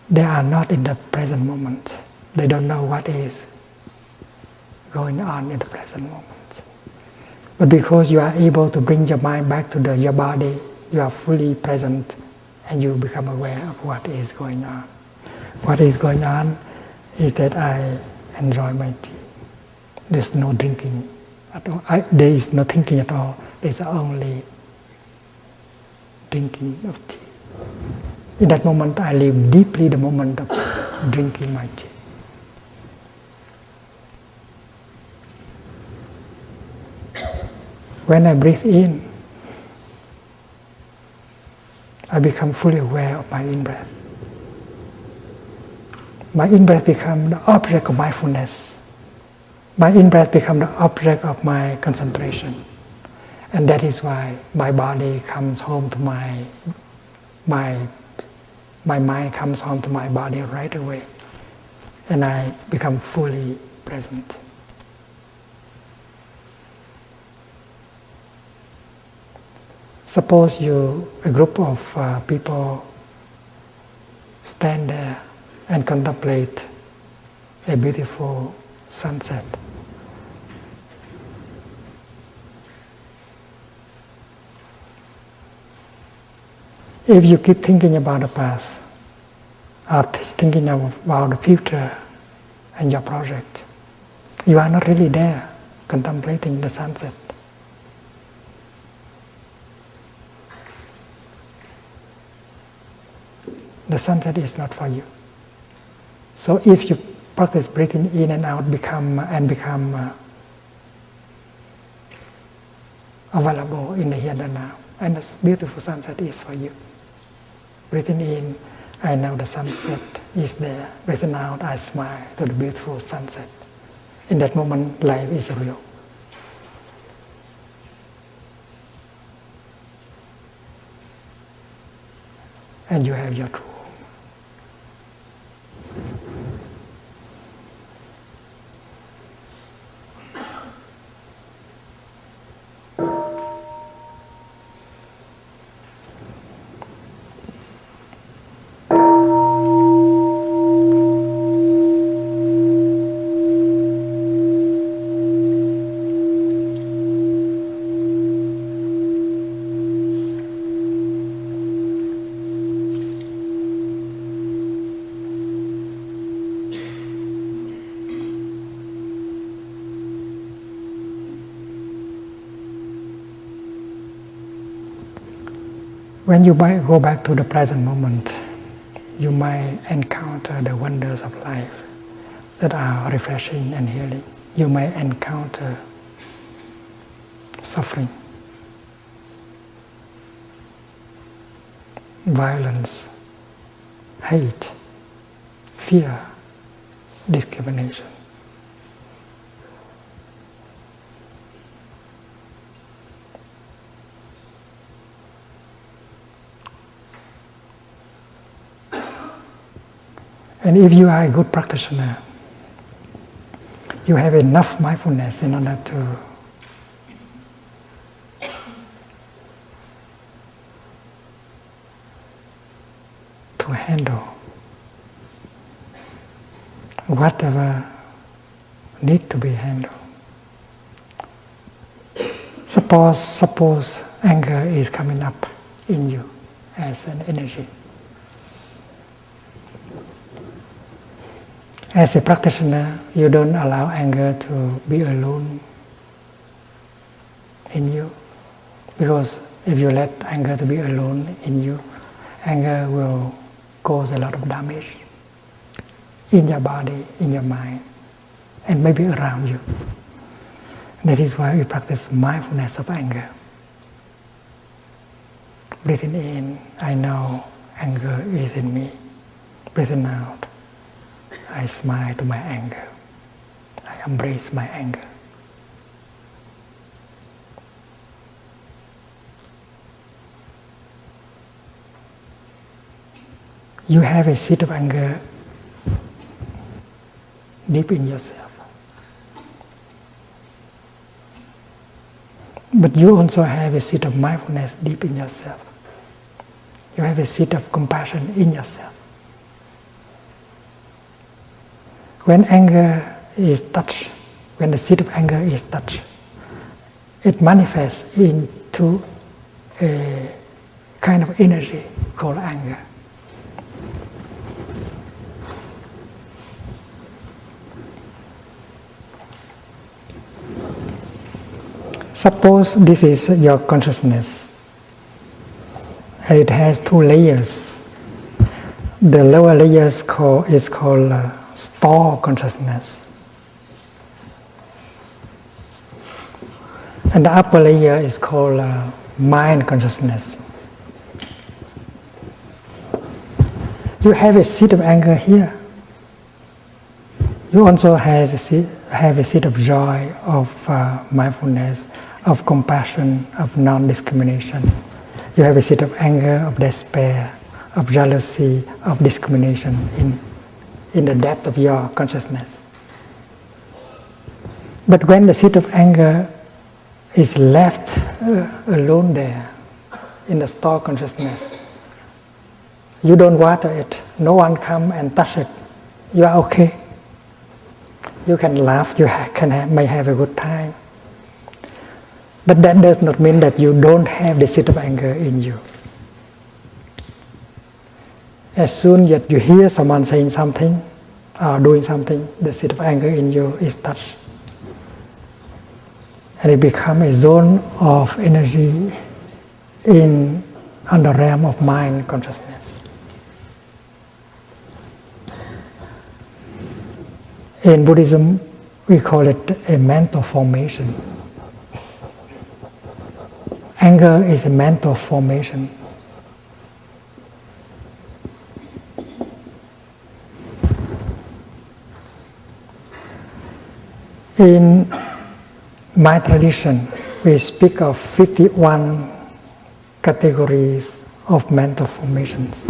Speaker 1: they are not in the present moment. They don't know what is going on in the present moment. But because you are able to bring your mind back to your body, you are fully present and you become aware of what is going on. What is going on is that I enjoy my tea. There's no drinking at all. There is no thinking at all. There's only drinking of tea. In that moment, I live deeply the moment of drinking my tea. When I breathe in, I become fully aware of my in-breath. My in-breath becomes the object of mindfulness. My in-breath becomes the object of my concentration. And that is why my body comes home to my mind comes home to my body right away. And I become fully present. Suppose a group of people stand there and contemplate a beautiful sunset. If you keep thinking about the past, or thinking about the future and your project, you are not really there contemplating the sunset. The sunset is not for you. So if you practice breathing in and out, become available in the here and now, and this beautiful sunset is for you. Breathing in, I know the sunset is there. Breathing out, I smile to the beautiful sunset. In that moment, life is real. And you have your true home. When you go back to the present moment, you might encounter the wonders of life that are refreshing and healing. You may encounter suffering, violence, hate, fear, discrimination. And if you are a good practitioner, you have enough mindfulness in order to handle whatever needs to be handled. Suppose anger is coming up in you as an energy. As a practitioner, you don't allow anger to be alone in you, because if you let anger to be alone in you, anger will cause a lot of damage in your body, in your mind, and maybe around you. That is why we practice mindfulness of anger. Breathing in, I know anger is in me. Breathing out, I smile to my anger. I embrace my anger. You have a seed of anger deep in yourself. But you also have a seed of mindfulness deep in yourself. You have a seed of compassion in yourself. When anger is touched, when the seed of anger is touched, it manifests into a kind of energy called anger. Suppose this is your consciousness, and it has two layers. The lower layer is called store consciousness, and the upper layer is called mind consciousness. You have a seed of anger here. You also have a seed of joy, of mindfulness, of compassion, of non-discrimination. You have a seed of anger, of despair, of jealousy, of discrimination in the depth of your consciousness. But when the seed of anger is left alone there in the store consciousness, you don't water it. No one come and touch it. You are okay. You can laugh. You may have a good time. But that does not mean that you don't have the seed of anger in you. As soon as you hear someone saying something or doing something, the seed of anger in you is touched. And it becomes a zone of energy on the realm of mind consciousness. In Buddhism, we call it a mental formation. Anger is a mental formation. In my tradition, we speak of 51 categories of mental formations.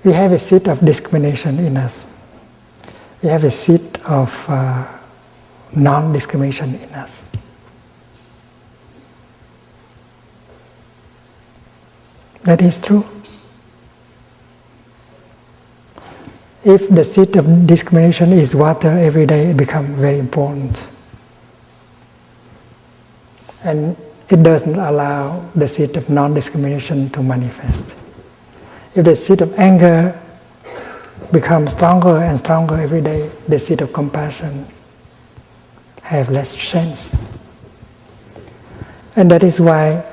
Speaker 1: We have a seed of discrimination in us. We have a seed of non-discrimination in us. That is true. If the seed of discrimination is watered every day, it becomes very important. And it doesn't allow the seed of non-discrimination to manifest. If the seed of anger becomes stronger and stronger every day, the seed of compassion have less chance. And that is why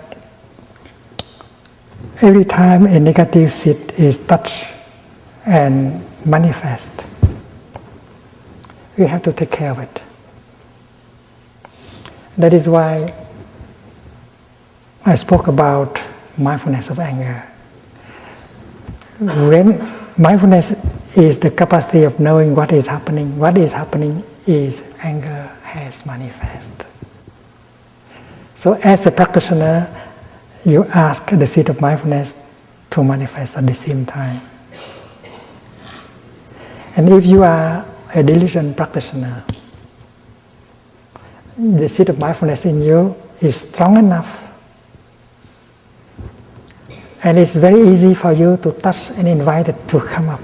Speaker 1: every time a negative seed is touched and manifest, we have to take care of it. That is why I spoke about mindfulness of anger. When mindfulness is the capacity of knowing what is happening is anger has manifest. So as a practitioner, you ask the seed of mindfulness to manifest at the same time. And if you are a diligent practitioner, the seed of mindfulness in you is strong enough, and it's very easy for you to touch and invite it to come up.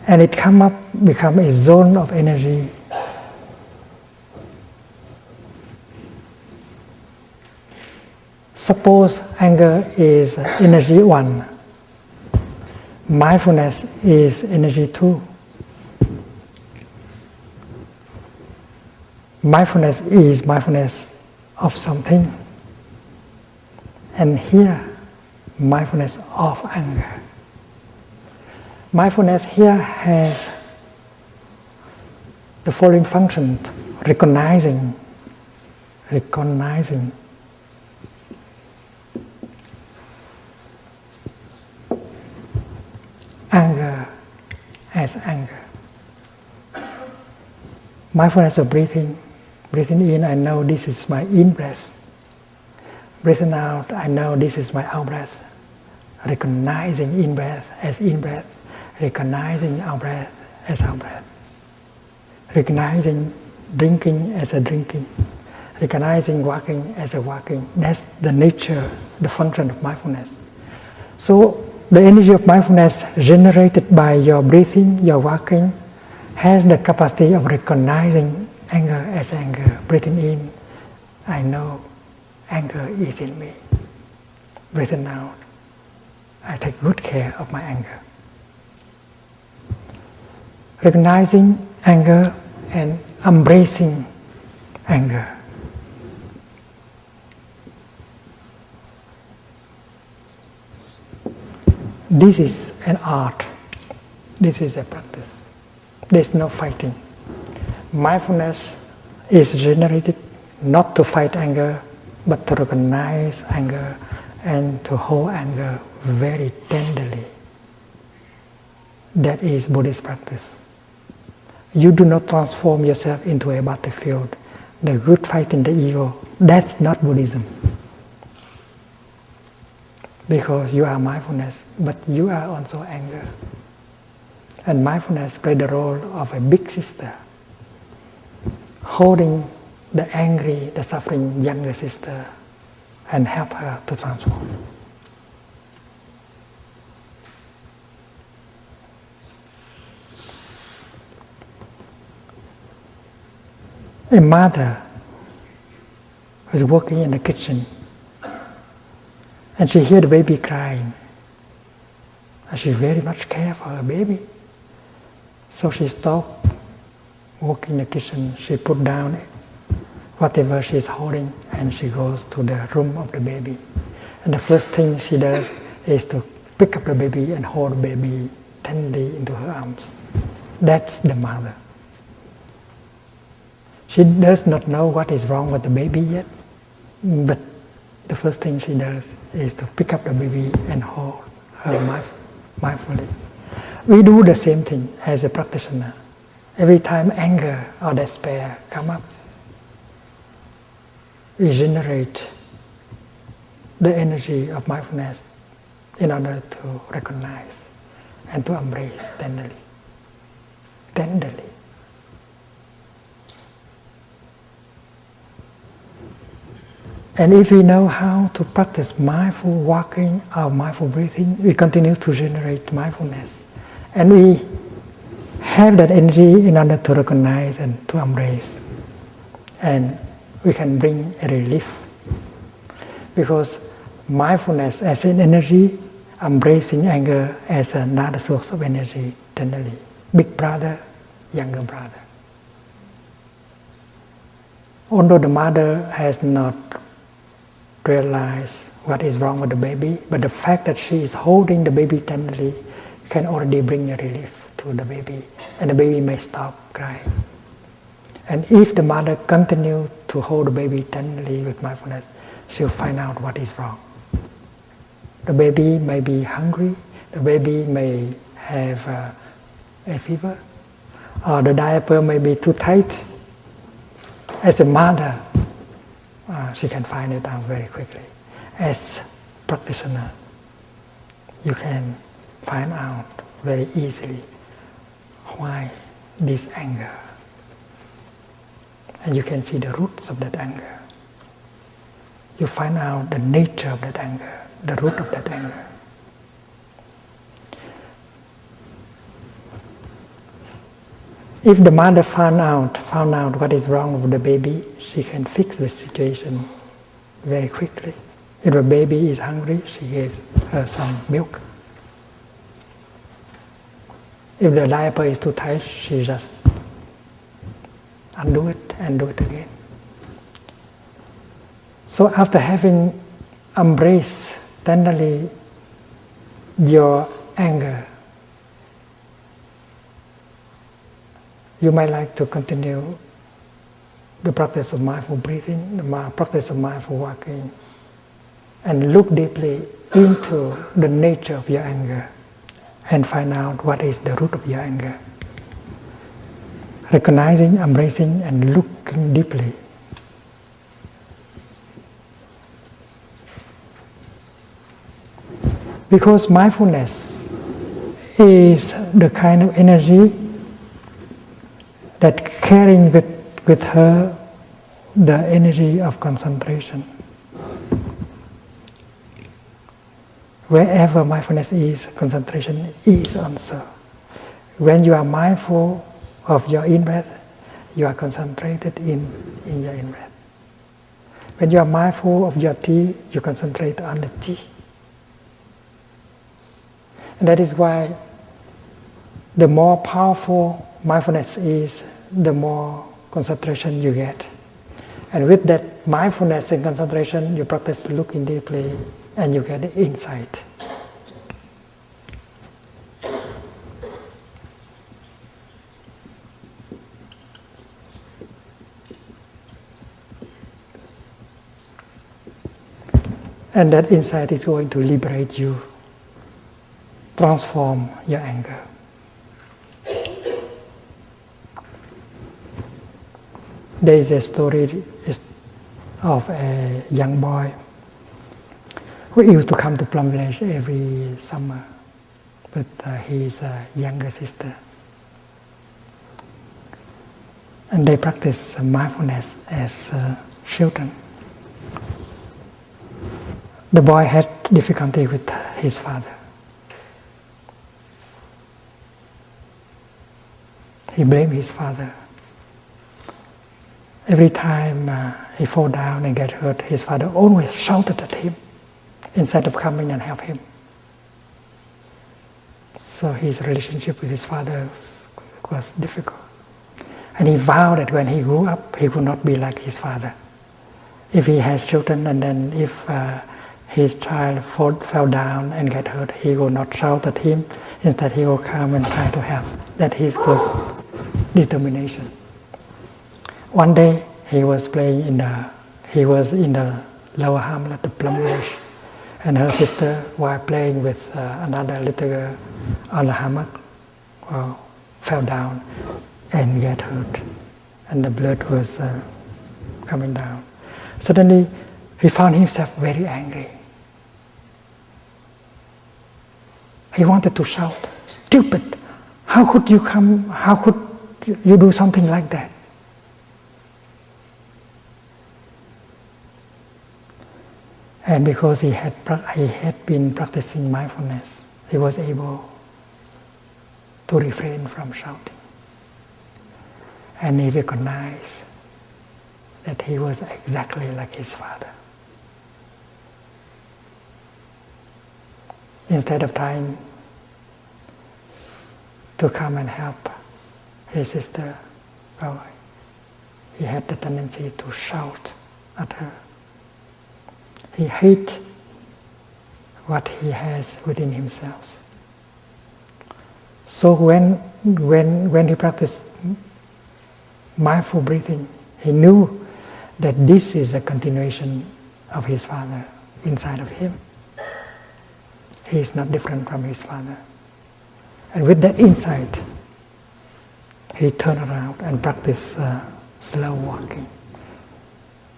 Speaker 1: And it become a zone of energy. Suppose anger is energy 1. Mindfulness is energy 2. Mindfulness is mindfulness of something. And here, mindfulness of anger. Mindfulness here has the following function: recognizing anger as anger. Mindfulness of breathing in, I know this is my in breath. Breathing out, I know this is my out breath. Recognizing in breath as in breath. Recognizing out breath as out breath. Recognizing drinking as a drinking. Recognizing walking as a walking. That's the nature, the function of mindfulness. So the energy of mindfulness generated by your breathing, your walking, has the capacity of recognizing anger as anger. Breathing in, I know anger is in me. Breathing out, I take good care of my anger. Recognizing anger and embracing anger. This is an art. This is a practice. There's no fighting. Mindfulness is generated not to fight anger, but to recognize anger and to hold anger very tenderly. That is Buddhist practice. You do not transform yourself into a battlefield. The good fighting the ego, that's not Buddhism. Because you are mindfulness, but you are also anger. And mindfulness plays the role of a big sister, holding the angry, the suffering younger sister and help her to transform. A mother was working in the kitchen and she heard the baby crying. And she very much cared for her baby. So she stopped working in the kitchen. She put down whatever she's holding and she goes to the room of the baby. And the first thing she does is to pick up the baby and hold the baby tenderly into her arms. That's the mother. She does not know what is wrong with the baby yet, but the first thing she does is to pick up the baby and hold her mindfully. We do the same thing as a practitioner. Every time anger or despair come up, we generate the energy of mindfulness in order to recognize and to embrace tenderly. Tenderly. And if we know how to practice mindful walking or mindful breathing, we continue to generate mindfulness. And we have that energy in order to recognize and to embrace. And we can bring a relief. Because mindfulness as an energy, embracing anger as another source of energy tenderly. Big brother, younger brother. Although the mother has not realized what is wrong with the baby, but the fact that she is holding the baby tenderly can already bring a relief to the baby, and the baby may stop crying. And if the mother continues to hold the baby tenderly with mindfulness, she'll find out what is wrong. The baby may be hungry, the baby may have a fever, or the diaper may be too tight. As a mother, she can find it out very quickly. As practitioner, you can find out very easily why this anger. And you can see the roots of that anger. You find out the nature of that anger, the root of that anger. If the mother found out what is wrong with the baby, she can fix the situation very quickly. If the baby is hungry, she gave her some milk. If the diaper is too tight, she just undo it and do it again. So after having embraced tenderly your anger, you might like to continue the practice of mindful breathing, the practice of mindful walking, and look deeply into the nature of your anger and find out what is the root of your anger. Recognizing, embracing, and looking deeply. Because mindfulness is the kind of energy that carrying with her the energy of concentration. Wherever mindfulness is, concentration is also. When you are mindful of your in-breath, you are concentrated in your in-breath. When you are mindful of your tea, you concentrate on the tea. And that is why the more powerful mindfulness is, the more concentration you get. And with that mindfulness and concentration, you practice looking deeply and you get insight. And that insight is going to liberate you, transform your anger. There is a story of a young boy who used to come to Plum Village every summer with his younger sister. And they practice mindfulness as children. The boy had difficulty with his father. He blamed his father. Every time he fall down and get hurt, his father always shouted at him instead of coming and help him. So his relationship with his father was difficult. And he vowed that when he grew up, he would not be like his father. If he has children and then if his child fell down and get hurt, he will not shout at him. Instead, he will come and try to help. That his was determination. One day, he was in the lower hamlet of Plum Village, and her sister, while playing with another little girl on the hammock, fell down and get hurt, and the blood was coming down. Suddenly, he found himself very angry. He wanted to shout, "Stupid! How could you come? How could you do something like that?" And because he had been practicing mindfulness, he was able to refrain from shouting. And he recognized that he was exactly like his father. Instead of trying to come and help his sister, he had the tendency to shout at her. He hates what he has within himself. So when he practiced mindful breathing, he knew that this is a continuation of his father inside of him. He is not different from his father. And with that insight, he turned around and practiced slow walking.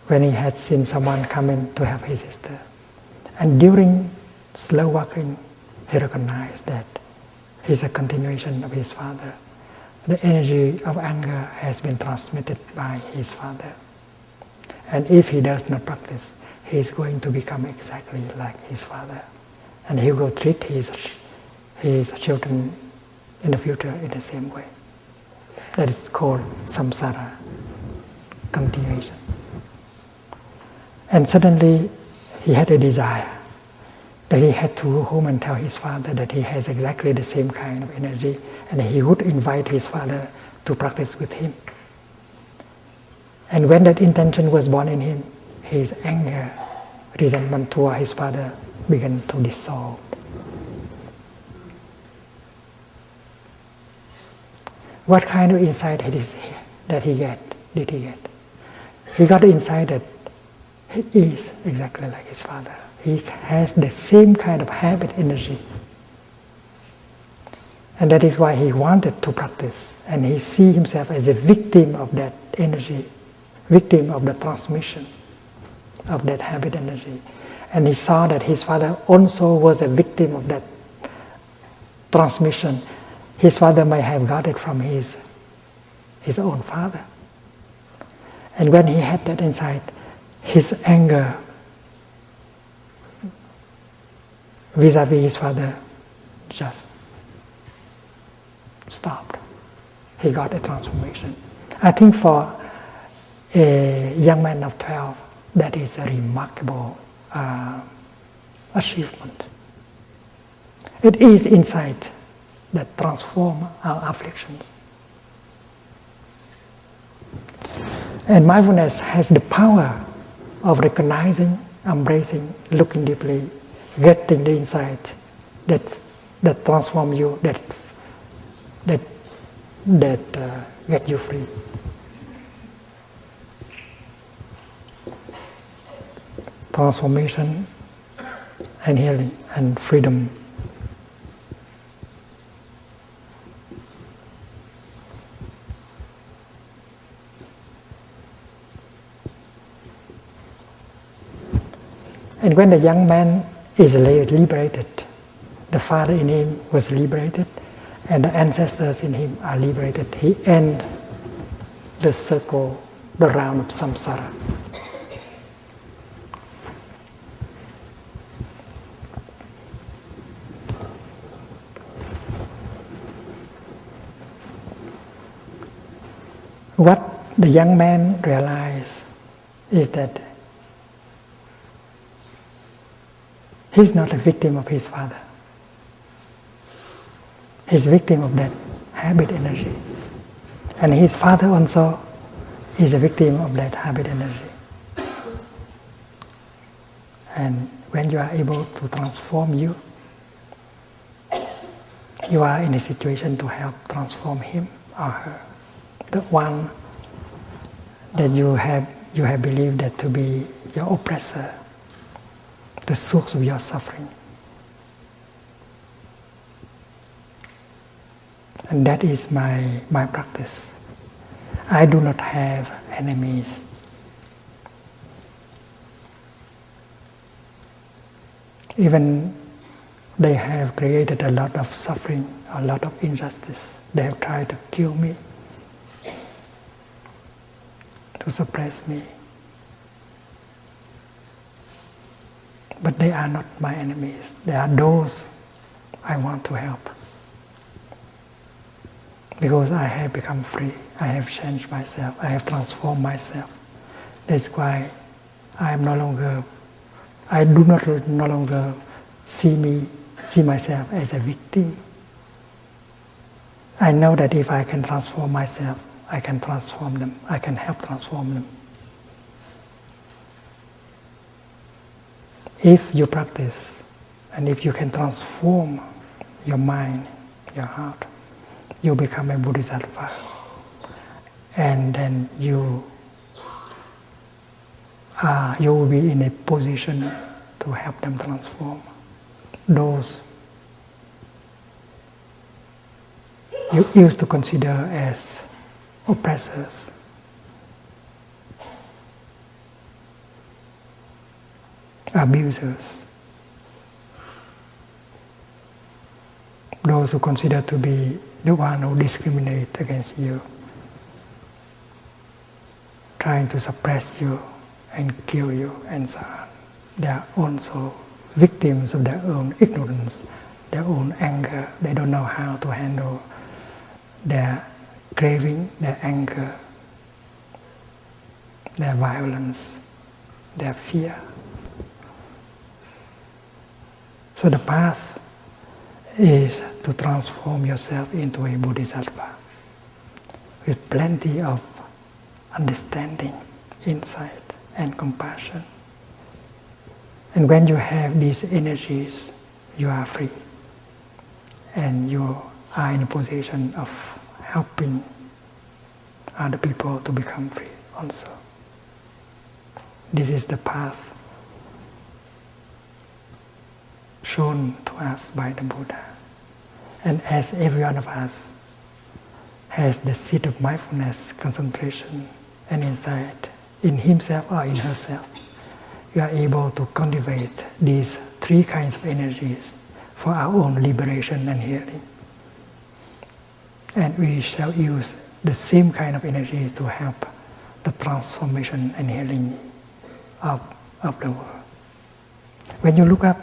Speaker 1: When he had seen someone come in to help his sister. And during slow walking, he recognized that he's a continuation of his father. The energy of anger has been transmitted by his father. And if he does not practice, he is going to become exactly like his father. And he will treat his children in the future in the same way. That is called samsara, continuation. And suddenly he had a desire that he had to go home and tell his father that he has exactly the same kind of energy, and he would invite his father to practice with him. And when that intention was born in him, his anger, resentment toward his father began to dissolve. What kind of insight did he get? He got the insight that he is exactly like his father. He has the same kind of habit energy. And that is why he wanted to practice. And he sees himself as a victim of that energy, victim of the transmission of that habit energy. And he saw that his father also was a victim of that transmission. His father might have got it from his own father. And when he had that insight, his anger vis-a-vis his father just stopped. He got a transformation. I think for a young man of 12, that is a remarkable achievement. It is insight that transforms our afflictions. And mindfulness has the power of recognizing, embracing, looking deeply, getting the insight that transforms you, that get you free. Transformation and healing and freedom. And when the young man is liberated, the father in him was liberated, and the ancestors in him are liberated, he ends the circle, the round of samsara. What the young man realized is that he's not a victim of his father. He's a victim of that habit energy. And his father also is a victim of that habit energy. And when you are able to transform you are in a situation to help transform him or her. The one that you have believed that to be your oppressor, the source of your suffering. And that is my practice. I do not have enemies. Even they have created a lot of suffering, a lot of injustice. They have tried to kill me, to suppress me. But they are not my enemies. They are those I want to help. Because I have become free. I have changed myself. I have transformed myself. That's why I do no longer see myself as a victim. I know that if I can transform myself, I can transform them. I can help transform them. If you practice, and if you can transform your mind, your heart, you become a bodhisattva. And then you will be in a position to help them transform. Those you used to consider as oppressors, abusers, those who consider to be the one who discriminate against you, trying to suppress you and kill you and so on. They are also victims of their own ignorance, their own anger. They don't know how to handle their craving, their anger, their violence, their fear. So the path is to transform yourself into a bodhisattva with plenty of understanding, insight, and compassion. And when you have these energies, you are free. And you are in a position of helping other people to become free also. This is the path shown to us by the Buddha. And as every one of us has the seed of mindfulness, concentration, and insight in himself or in herself, you are able to cultivate these three kinds of energies for our own liberation and healing. And we shall use the same kind of energies to help the transformation and healing of the world. When you look up,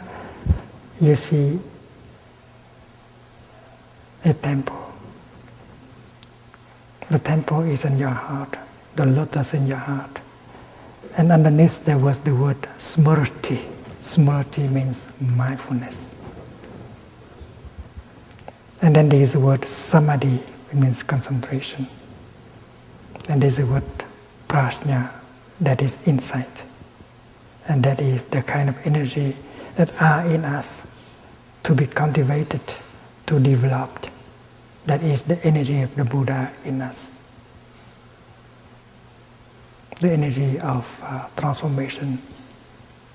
Speaker 1: you see a temple. The temple is in your heart, the lotus in your heart. And underneath there was the word smriti. Smriti means mindfulness. And then there is the word samadhi, it means concentration. And there is the word prajna, that is insight. And that is the kind of energy that are in us to be cultivated, to develop. That is the energy of the Buddha in us. The energy of transformation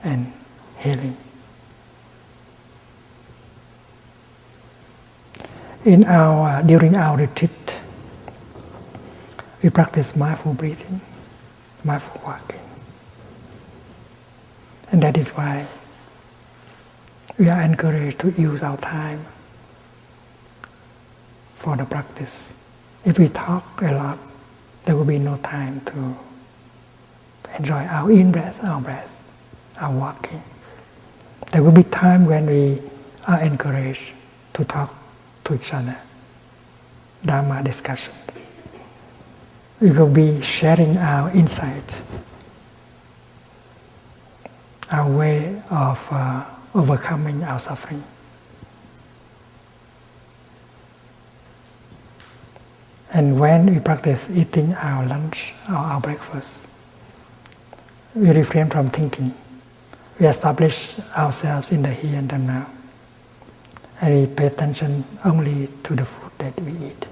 Speaker 1: and healing. During our retreat, we practice mindful breathing, mindful walking. And that is why we are encouraged to use our time for the practice. If we talk a lot, there will be no time to enjoy our in-breath, our breath, our walking. There will be time when we are encouraged to talk to each other, Dharma discussions. We will be sharing our insight, our way of overcoming our suffering. And when we practice eating our lunch or our breakfast, we refrain from thinking. We establish ourselves in the here and the now. And we pay attention only to the food that we eat.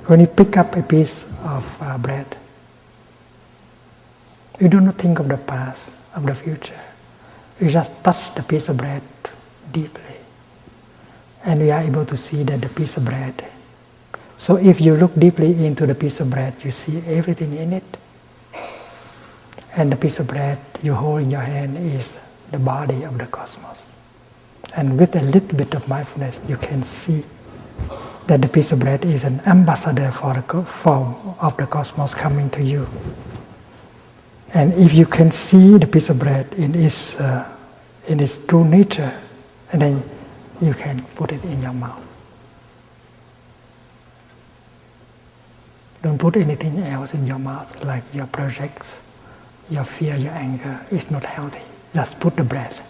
Speaker 1: When you pick up a piece of bread, we do not think of the past, of the future. We just touch the piece of bread deeply. And we are able to see that the piece of bread. So if you look deeply into the piece of bread, you see everything in it. And the piece of bread you hold in your hand is the body of the cosmos. And with a little bit of mindfulness, you can see that the piece of bread is an ambassador for the form of the cosmos coming to you. And if you can see the piece of bread in its true nature, and then you can put it in your mouth. Don't put anything else in your mouth, like your projects, your fear, your anger. It's not healthy. Just put the bread.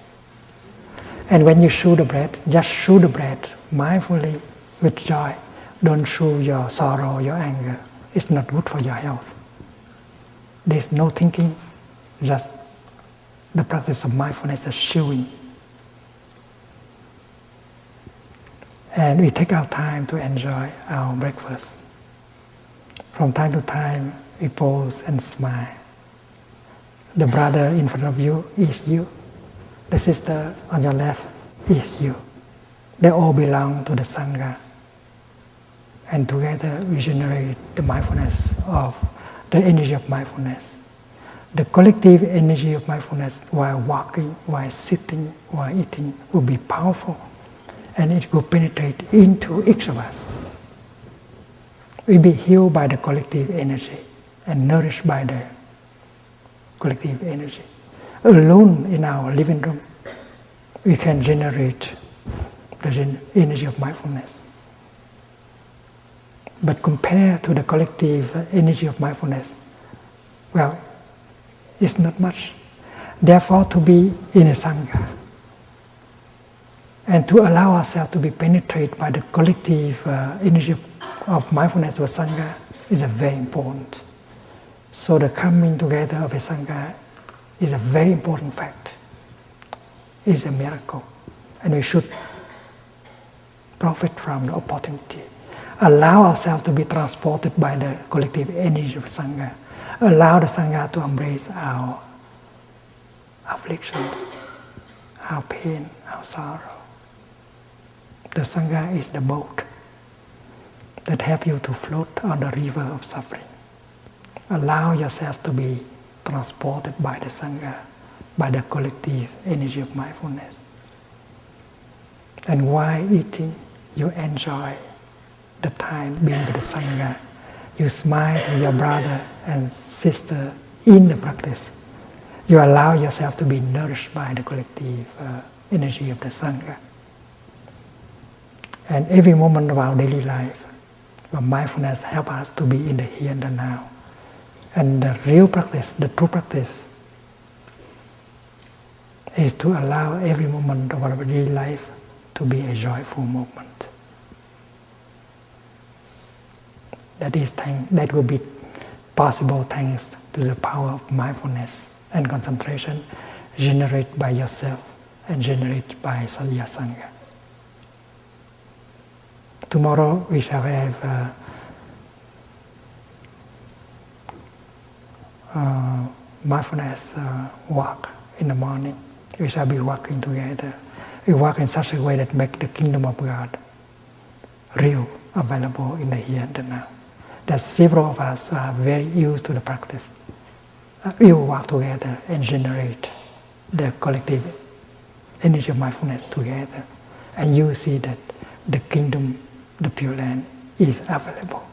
Speaker 1: And when you chew the bread, just chew the bread mindfully with joy. Don't chew your sorrow, your anger. It's not good for your health. There's no thinking, just the practice of mindfulness is chewing. And we take our time to enjoy our breakfast. From time to time, we pause and smile. The brother in front of you is you. The sister on your left is you. They all belong to the Sangha. And together we generate the mindfulness of the energy of mindfulness. The collective energy of mindfulness while walking, while sitting, while eating will be powerful. And it will penetrate into each of us. We'll be healed by the collective energy and nourished by the collective energy. Alone in our living room, we can generate the energy of mindfulness. But compared to the collective energy of mindfulness, well, it's not much. Therefore, to be in a Sangha and to allow ourselves to be penetrated by the collective energy of mindfulness of a Sangha is very important. So the coming together of a Sangha is a very important fact. It's a miracle. And we should profit from the opportunity. Allow ourselves to be transported by the collective energy of Sangha. Allow the Sangha to embrace our afflictions, our pain, our sorrow. The Sangha is the boat that helps you to float on the river of suffering. Allow yourself to be transported by the Sangha, by the collective energy of mindfulness. And while eating, you enjoy the time being with the Sangha. You smile to your brother and sister in the practice. You allow yourself to be nourished by the collective energy of the Sangha. And every moment of our daily life, mindfulness helps us to be in the here and the now. And the real practice, the true practice, is to allow every moment of our daily life to be a joyful moment. That will be possible thanks to the power of mindfulness and concentration generated by yourself and generated by your Sangha. Tomorrow we shall have mindfulness walk in the morning. We shall be walking together. We walk in such a way that makes the kingdom of God real, available in the here and the now. That several of us are very used to the practice. We will walk together and generate the collective energy of mindfulness together. And you will see that the kingdom, the Pure Land, is available.